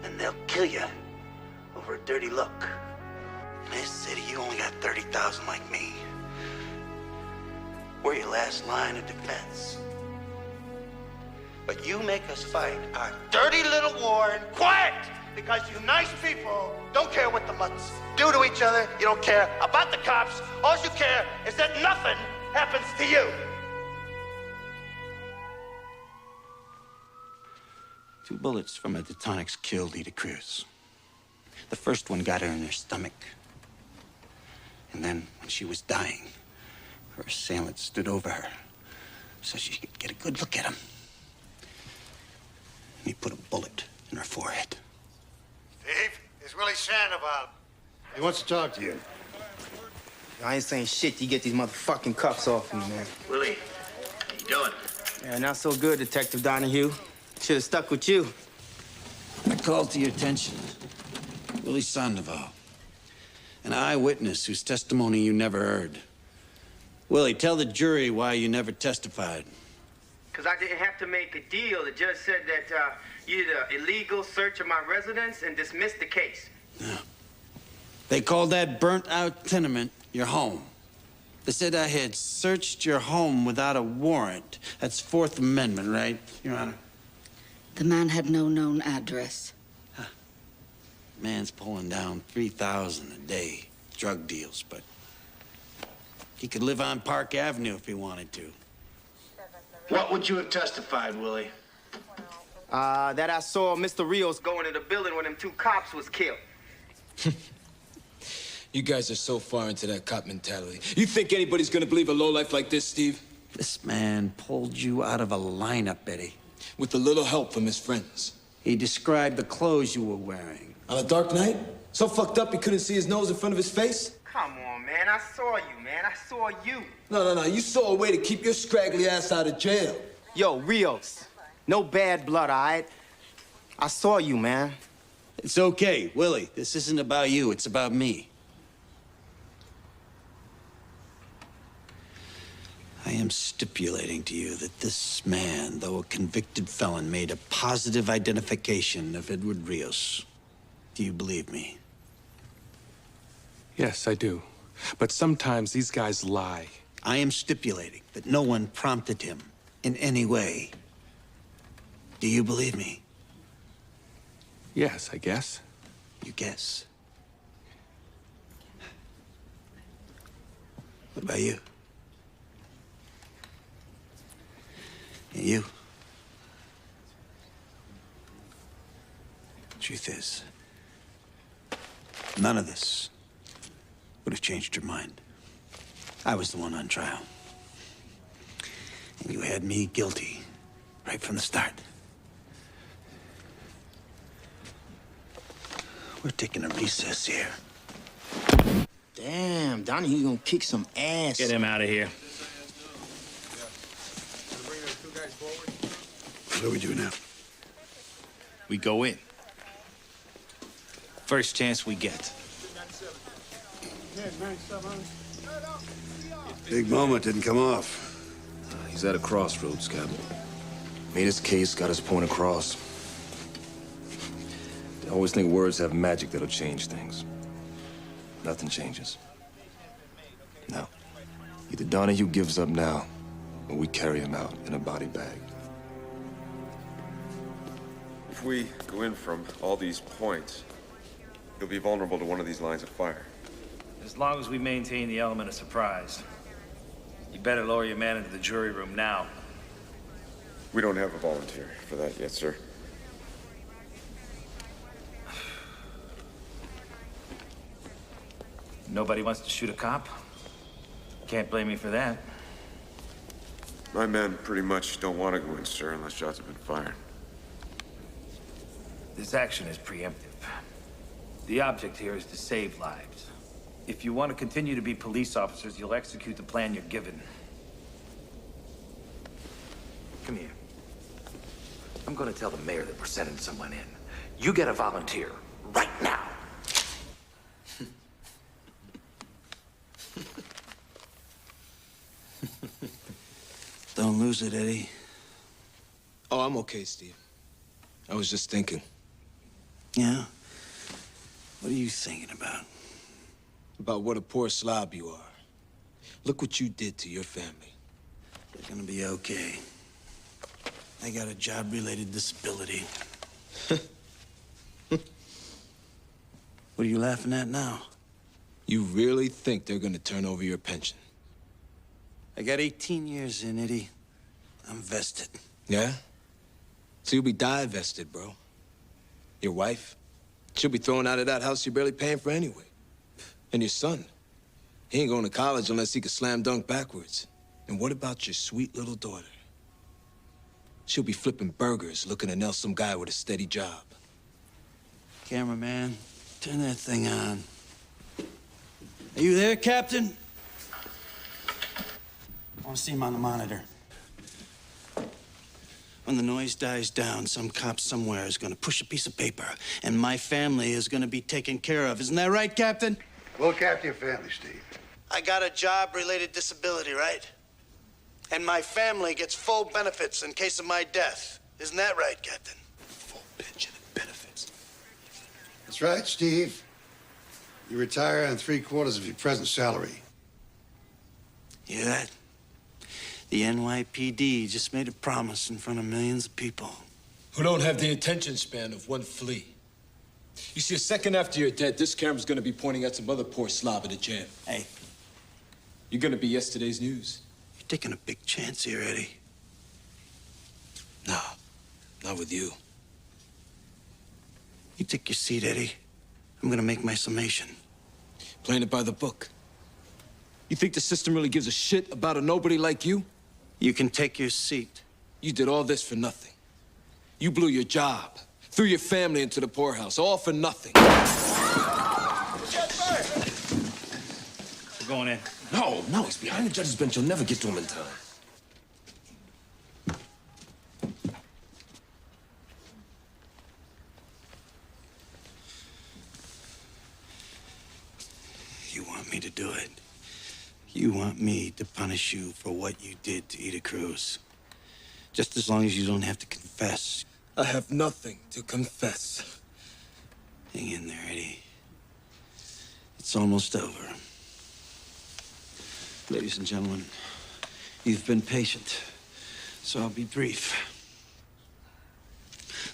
And they'll kill you over a dirty look. In this city, you only got 30,000 like me. We're your last line of defense. But you make us fight our dirty little war in quiet because you nice people don't care what the mutts do to each other. You don't care about the cops. All you care is that nothing happens to you. 2 bullets from a Detonix killed Ida Cruz. The first one got her in her stomach. And then, when she was dying, her assailant stood over her so she could get a good look at him. And he put a bullet in her forehead. Steve, it's Willie Sandoval. He wants to talk to you. I ain't saying shit till you get these motherfucking cuffs off me, man. Willie, how you doing? Yeah, not so good, Detective Donahue. Should have stuck with you. I called to your attention Willie Sandoval, an eyewitness whose testimony you never heard. Willie, tell the jury why you never testified. Because I didn't have to make a deal. The judge said that you did an illegal search of my residence and dismissed the case. They called that burnt-out tenement your home. They said I had searched your home without a warrant. That's Fourth Amendment, right, Your Honor? The man had no known address. Man's pulling down 3,000 a day, drug deals, but he could live on Park Avenue if he wanted to. What would you have testified, Willie? That I saw Mr. Rios go into the building when them 2 cops was killed. You guys are so far into that cop mentality. You think anybody's gonna believe a lowlife like this, Steve? This man pulled you out of a lineup, Eddie. With a little help from his friends. He described the clothes you were wearing. On a dark night? So fucked up he couldn't see his nose in front of his face? Come on, man. I saw you, man. I saw you. No. You saw a way to keep your scraggly ass out of jail. Yo, Rios. No bad blood, all right? I saw you, man. It's okay, Willie. This isn't about you. It's about me. I am stipulating to you that this man, though a convicted felon, made a positive identification of Edward Rios. Do you believe me? Yes, I do. But sometimes these guys lie. I am stipulating that no one prompted him in any way. Do you believe me? Yes, I guess. You guess. What about you? And you? Truth is, none of this would have changed your mind. I was the one on trial. And you had me guilty right from the start. We're taking a recess here. Damn, Donahue gonna kick some ass. Get him out of here. What do we do now? We go in. First chance we get. Big moment didn't come off. He's at a crossroads, Captain. Made his case, got his point across. They always think words have magic that'll change things. Nothing changes. No. Either Donahue gives up now, or we carry him out in a body bag. If we go in from all these points, you'll be vulnerable to one of these lines of fire. As long as we maintain the element of surprise. You better lower your man into the jury room now. We don't have a volunteer for that yet, sir. Nobody wants to shoot a cop? Can't blame me for that. My men pretty much don't want to go in, sir, unless shots have been fired. This action is preemptive. The object here is to save lives. If you want to continue to be police officers, you'll execute the plan you're given. Come here. I'm gonna tell the mayor that we're sending someone in. You get a volunteer right now. Don't lose it, Eddie. Oh, I'm okay, Steve. I was just thinking. Yeah? What are you thinking about? About what a poor slob you are. Look what you did to your family. You're gonna be okay. I got a job-related disability. What are you laughing at now? You really think they're gonna turn over your pension? I got 18 years in, Eddie. I'm vested. Yeah? So you'll be divested, bro. Your wife? She'll be thrown out of that house you're barely paying for anyway. And your son? He ain't going to college unless he can slam dunk backwards. And what about your sweet little daughter? She'll be flipping burgers looking to nail some guy with a steady job. Cameraman, turn that thing on. Are you there, Captain? I want to see him on the monitor. When the noise dies down, some cop somewhere is going to push a piece of paper, and my family is going to be taken care of. Isn't that right, Captain? Look after your family, Steve. I got a job-related disability, right? And my family gets full benefits in case of my death. Isn't that right, Captain? Full pension and benefits. That's right, Steve. You retire on 3/4 of your present salary. Hear that? The NYPD just made a promise in front of millions of people. Who don't have the attention span of one flea. You see, a second after you're dead, this camera's gonna be pointing at some other poor slob in a jam. Hey. You're gonna be yesterday's news. You're taking a big chance here, Eddie. No, not with you. You take your seat, Eddie. I'm gonna make my summation. Playing it by the book. You think the system really gives a shit about a nobody like you? You can take your seat. You did all this for nothing. You blew your job, threw your family into the poorhouse, all for nothing. We're going in. No, he's behind the judge's bench. You'll never get to him in time. You want me to do it? You want me to punish you for what you did to Ida Cruz? Just as long as you don't have to confess. I have nothing to confess. Hang in there, Eddie. It's almost over. Ladies and gentlemen, you've been patient, so I'll be brief.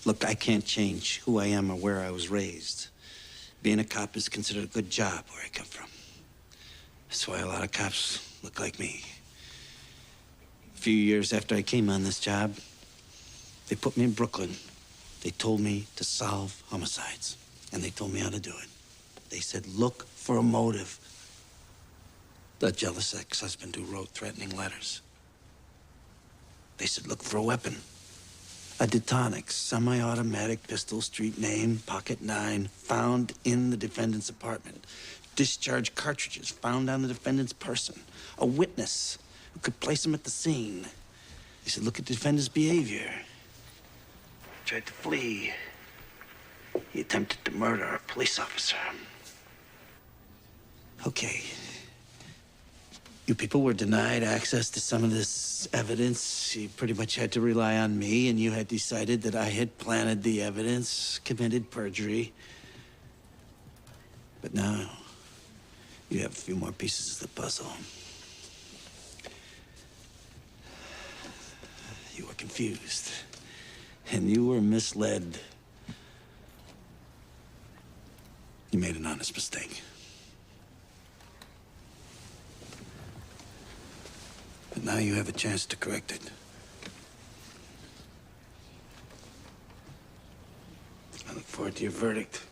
Look, I can't change who I am or where I was raised. Being a cop is considered a good job where I come from. That's why a lot of cops look like me. A few years after I came on this job, they put me in Brooklyn. They told me to solve homicides, and they told me how to do it. They said, look for a motive. The jealous ex-husband who wrote threatening letters. They said, look for a weapon. A Detonix, semi-automatic pistol, street name, pocket 9, found in the defendant's apartment. Discharge cartridges found on the defendant's person. A witness who could place him at the scene. They said, look at the defendant's behavior. He tried to flee. He attempted to murder a police officer. Okay. You people were denied access to some of this evidence. You pretty much had to rely on me, and you had decided that I had planted the evidence, committed perjury. But now, you have a few more pieces of the puzzle. You were confused, and you were misled. You made an honest mistake. But now you have a chance to correct it. I look forward to your verdict.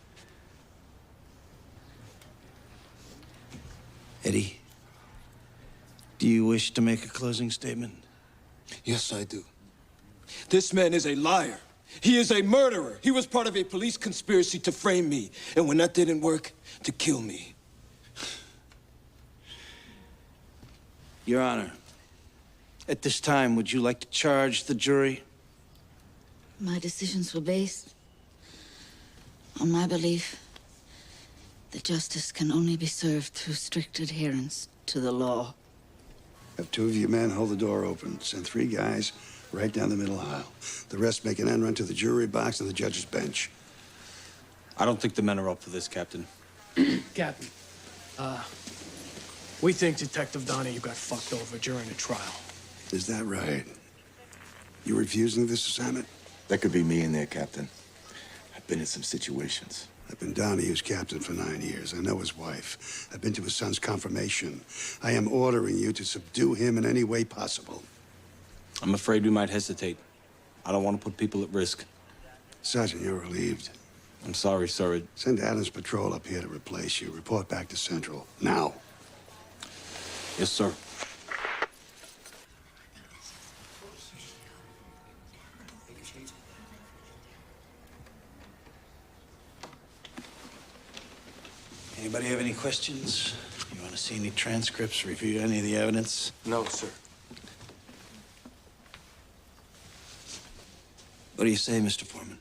Eddie, do you wish to make a closing statement? Yes, I do. This man is a liar. He is a murderer. He was part of a police conspiracy to frame me. And when that didn't work, to kill me. Your Honor, at this time, would you like to charge the jury? My decisions were based on my belief that justice can only be served through strict adherence to the law. Have 2 of your men hold the door open. Send 3 guys right down the middle aisle. The rest make an end run to the jury box and the judge's bench. I don't think the men are up for this, Captain. Captain, we think Detective Donahue got fucked over during the trial. Is that right? You refusing this assignment? That could be me in there, Captain. I've been in some situations. I've been Donahue's captain for 9 years. I know his wife. I've been to his son's confirmation. I am ordering you to subdue him in any way possible. I'm afraid we might hesitate. I don't want to put people at risk. Sergeant, you're relieved. I'm sorry, sir. Send Adams Patrol up here to replace you. Report back to Central. Now. Yes, sir. Anybody have any questions? You want to see any transcripts, review any of the evidence? No, sir. What do you say, Mr. Foreman?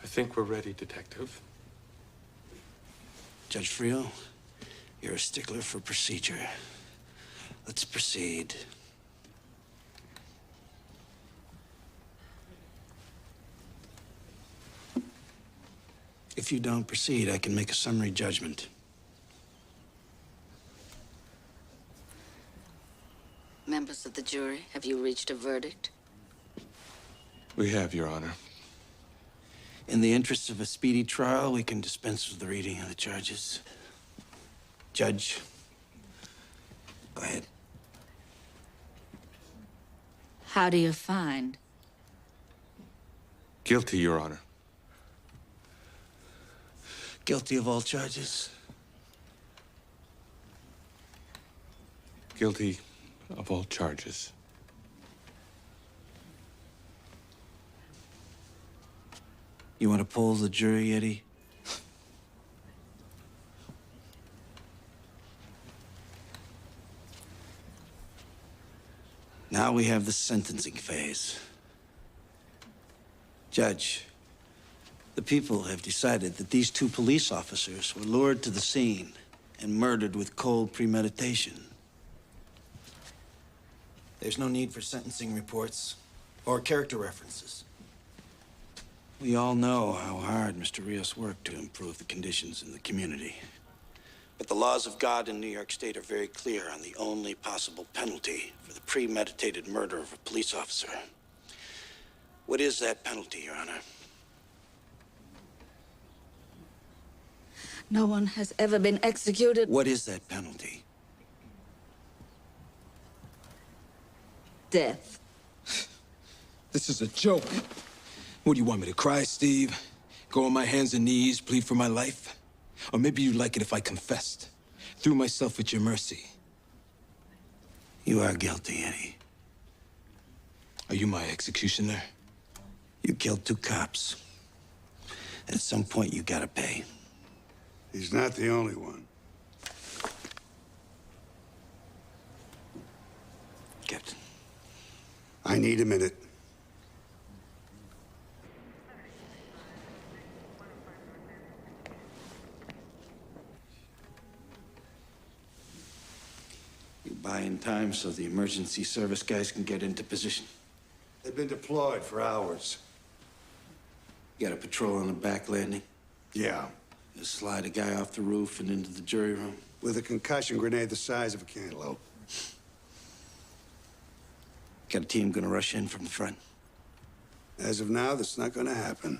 I think we're ready, Detective. Judge Frio, you're a stickler for procedure. Let's proceed. If you don't proceed, I can make a summary judgment. Members of the jury, have you reached a verdict? We have, Your Honor. In the interests of a speedy trial, we can dispense with the reading of the charges. Judge, go ahead. How do you find? Guilty, Your Honor. Guilty of all charges? Guilty of all charges. You want to poll the jury, Eddie? Now we have the sentencing phase. Judge, the people have decided that these two police officers were lured to the scene and murdered with cold premeditation. There's no need for sentencing reports or character references. We all know how hard Mr. Rios worked to improve the conditions in the community. But the laws of God in New York State are very clear on the only possible penalty for the premeditated murder of a police officer. What is that penalty, Your Honor? No one has ever been executed. What is that penalty? Death. This is a joke. What, do you want me to cry, Steve? Go on my hands and knees, plead for my life? Or maybe you'd like it if I confessed, threw myself at your mercy. You are guilty, Eddie. Are you my executioner? You killed 2 cops. At some point, you gotta pay. He's not the only one. Captain. I need a minute. You buy in time so the emergency service guys can get into position. They've been deployed for hours. You got a patrol on the back landing? Yeah. Just slide a guy off the roof and into the jury room? With a concussion grenade the size of a cantaloupe. Got a team gonna rush in from the front? As of now, that's not gonna happen.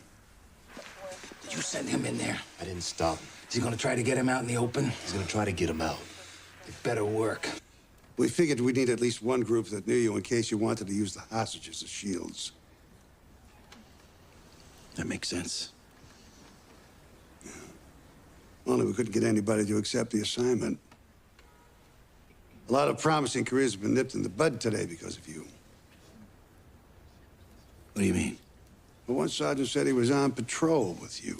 Did you send him in there? I didn't stop him. Is he gonna try to get him out in the open? He's gonna try to get him out. It better work. We figured we'd need at least one group that knew you in case you wanted to use the hostages as shields. That makes sense. Yeah. Only we couldn't get anybody to accept the assignment. A lot of promising careers have been nipped in the bud today because of you. What do you mean? Well, one sergeant said he was on patrol with you.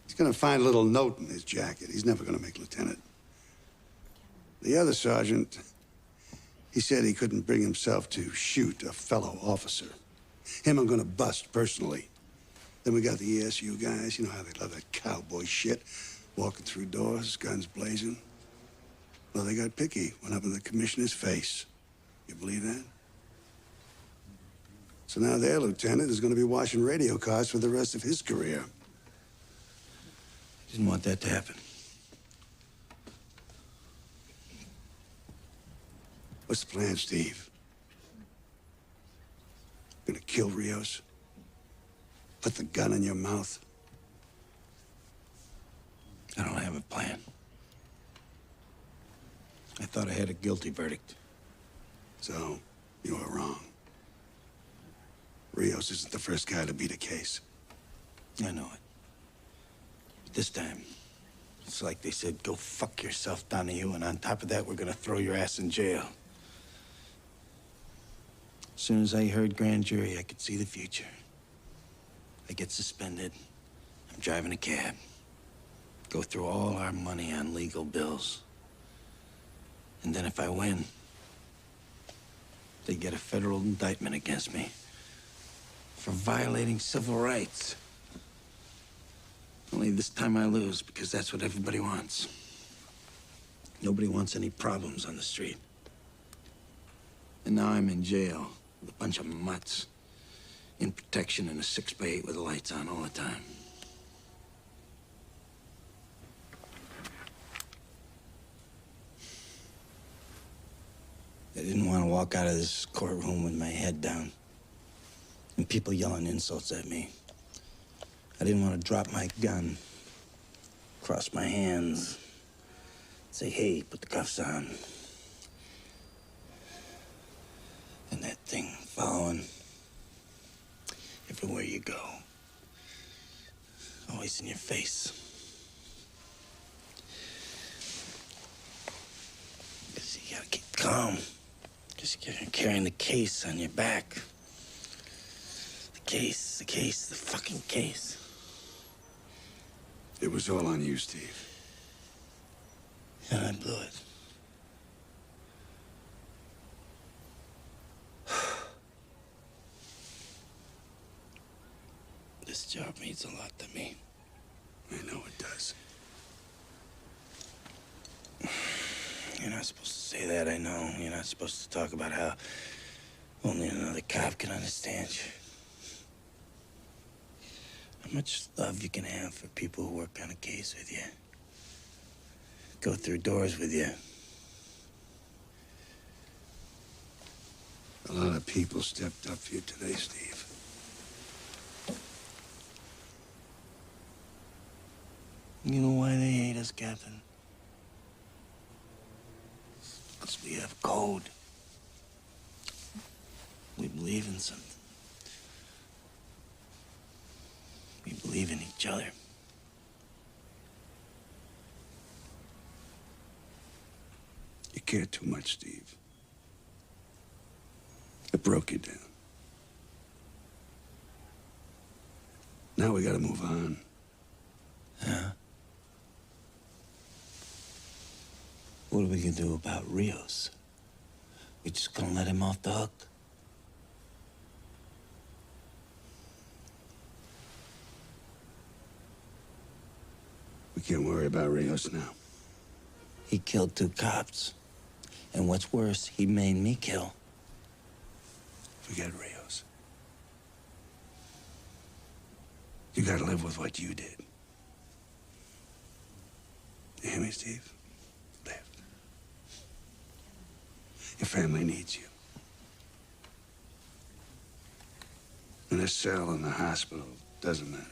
He's gonna find a little note in his jacket. He's never gonna make lieutenant. The other sergeant, he said he couldn't bring himself to shoot a fellow officer. Him I'm gonna bust personally. Then we got the ESU guys. You know how they love that cowboy shit. Walking through doors, guns blazing. Well, they got picky. Went up in the commissioner's face. You believe that? So now their lieutenant is gonna be washing radio cars for the rest of his career. Didn't want that to happen. What's the plan, Steve? Gonna kill Rios? Put the gun in your mouth? I don't have a plan. I thought I had a guilty verdict. So, you were wrong. Rios isn't the first guy to beat a case. I know it. But this time, it's like they said, go fuck yourself, Donahue, and on top of that, we're gonna throw your ass in jail. As soon as I heard grand jury, I could see the future. I get suspended. I'm driving a cab. Go through all our money on legal bills. And then if I win, they get a federal indictment against me for violating civil rights. Only this time I lose, because that's what everybody wants. Nobody wants any problems on the street. And now I'm in jail with a bunch of mutts in protection in a 6x8 with the lights on all the time. I didn't want to walk out of this courtroom with my head down and people yelling insults at me. I didn't want to drop my gun, cross my hands, say, hey, put the cuffs on. And that thing following everywhere you go, always in your face. Because you gotta keep calm. Because you're carrying the case on your back. The fucking case. It was all on you, Steve. And I blew it. This job means a lot to me. I know it does. You're not supposed to say that, I know. You're not supposed to talk about how only another cop can understand you. How much love you can have for people who work on a case with you. Go through doors with you. A lot of people stepped up for you today, Steve. You know why they hate us, Captain? Because we have code. We believe in something. We believe in each other. You care too much, Steve. It broke you down. Now we gotta move on. Huh? What are we gonna do about Rios? We just gonna let him off the hook? We can't worry about Rios now. He killed 2 cops. And what's worse, he made me kill. Forget Rios. You gotta live with what you did. You hear me, Steve? Live. Your family needs you. In a cell in the hospital, doesn't matter.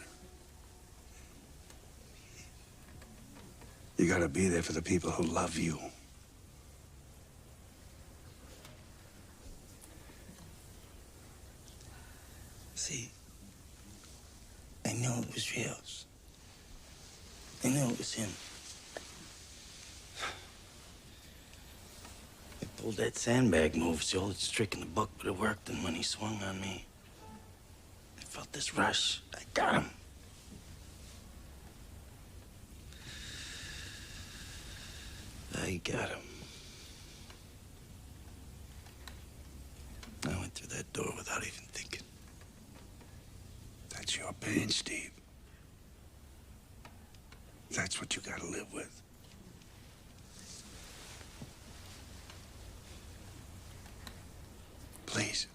You gotta be there for the people who love you. See, I knew it was Rios. I knew it was him. I pulled that sandbag move, it's the oldest trick in the book, but it worked, and when he swung on me, I felt this rush. I got him. I got him. I went through that door without even thinking. That's your pain, Steve. That's what you gotta live with. Please,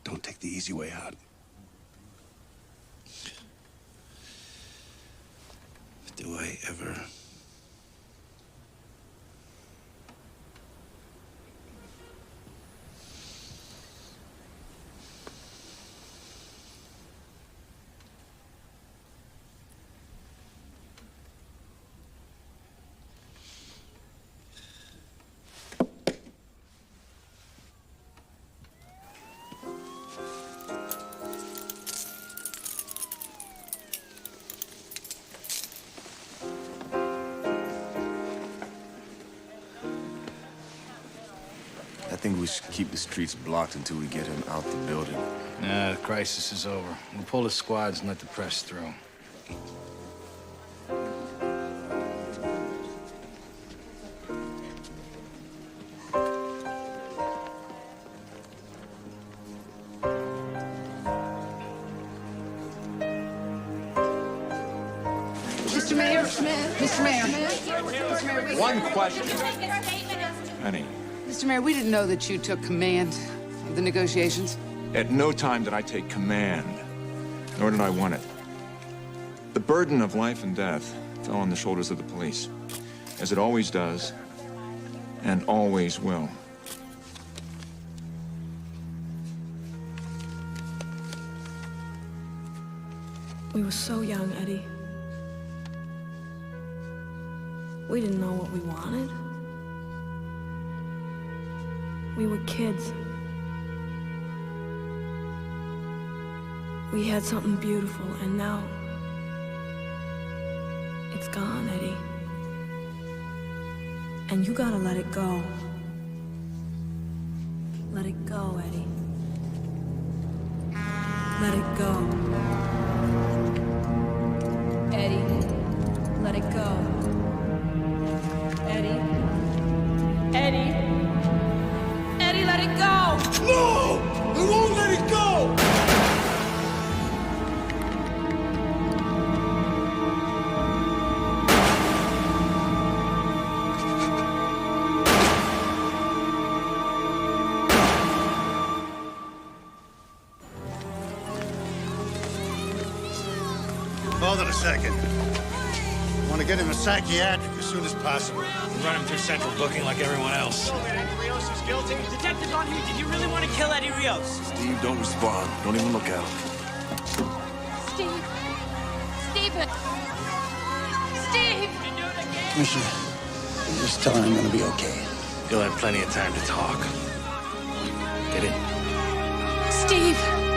don't take the easy way out. Do I ever? think we should keep the streets blocked until we get him out the building. Nah, the crisis is over. We'll pull the squads and let the press through. Mr. Mayor, Mr. Mayor. One question. Honey, Mr. Mayor, we didn't know that you took command of the negotiations. at no time did I take command, nor did I want it. The burden of life and death fell on the shoulders of the police, as it always does, and always will. We were so young, Eddie. We didn't know what we wanted. We were kids. We had something beautiful, and now it's gone, Eddie. And you gotta let it go. Let it go, Eddie. Let it go. Eddie, let it go. Eddie. Eddie. Eddie, let it go! No! I won't let it go! Hold it a second. I want to get him a psychiatric as soon as possible. Run him through central booking like everyone else. Eddie Rios is guilty. Detective on here, did you really want to kill Eddie Rios? Steve, don't respond. Don't even look at him. Steve. Stephen. Steve. Commissioner, just tell him I'm gonna be okay. You'll have plenty of time to talk. Get in. Steve.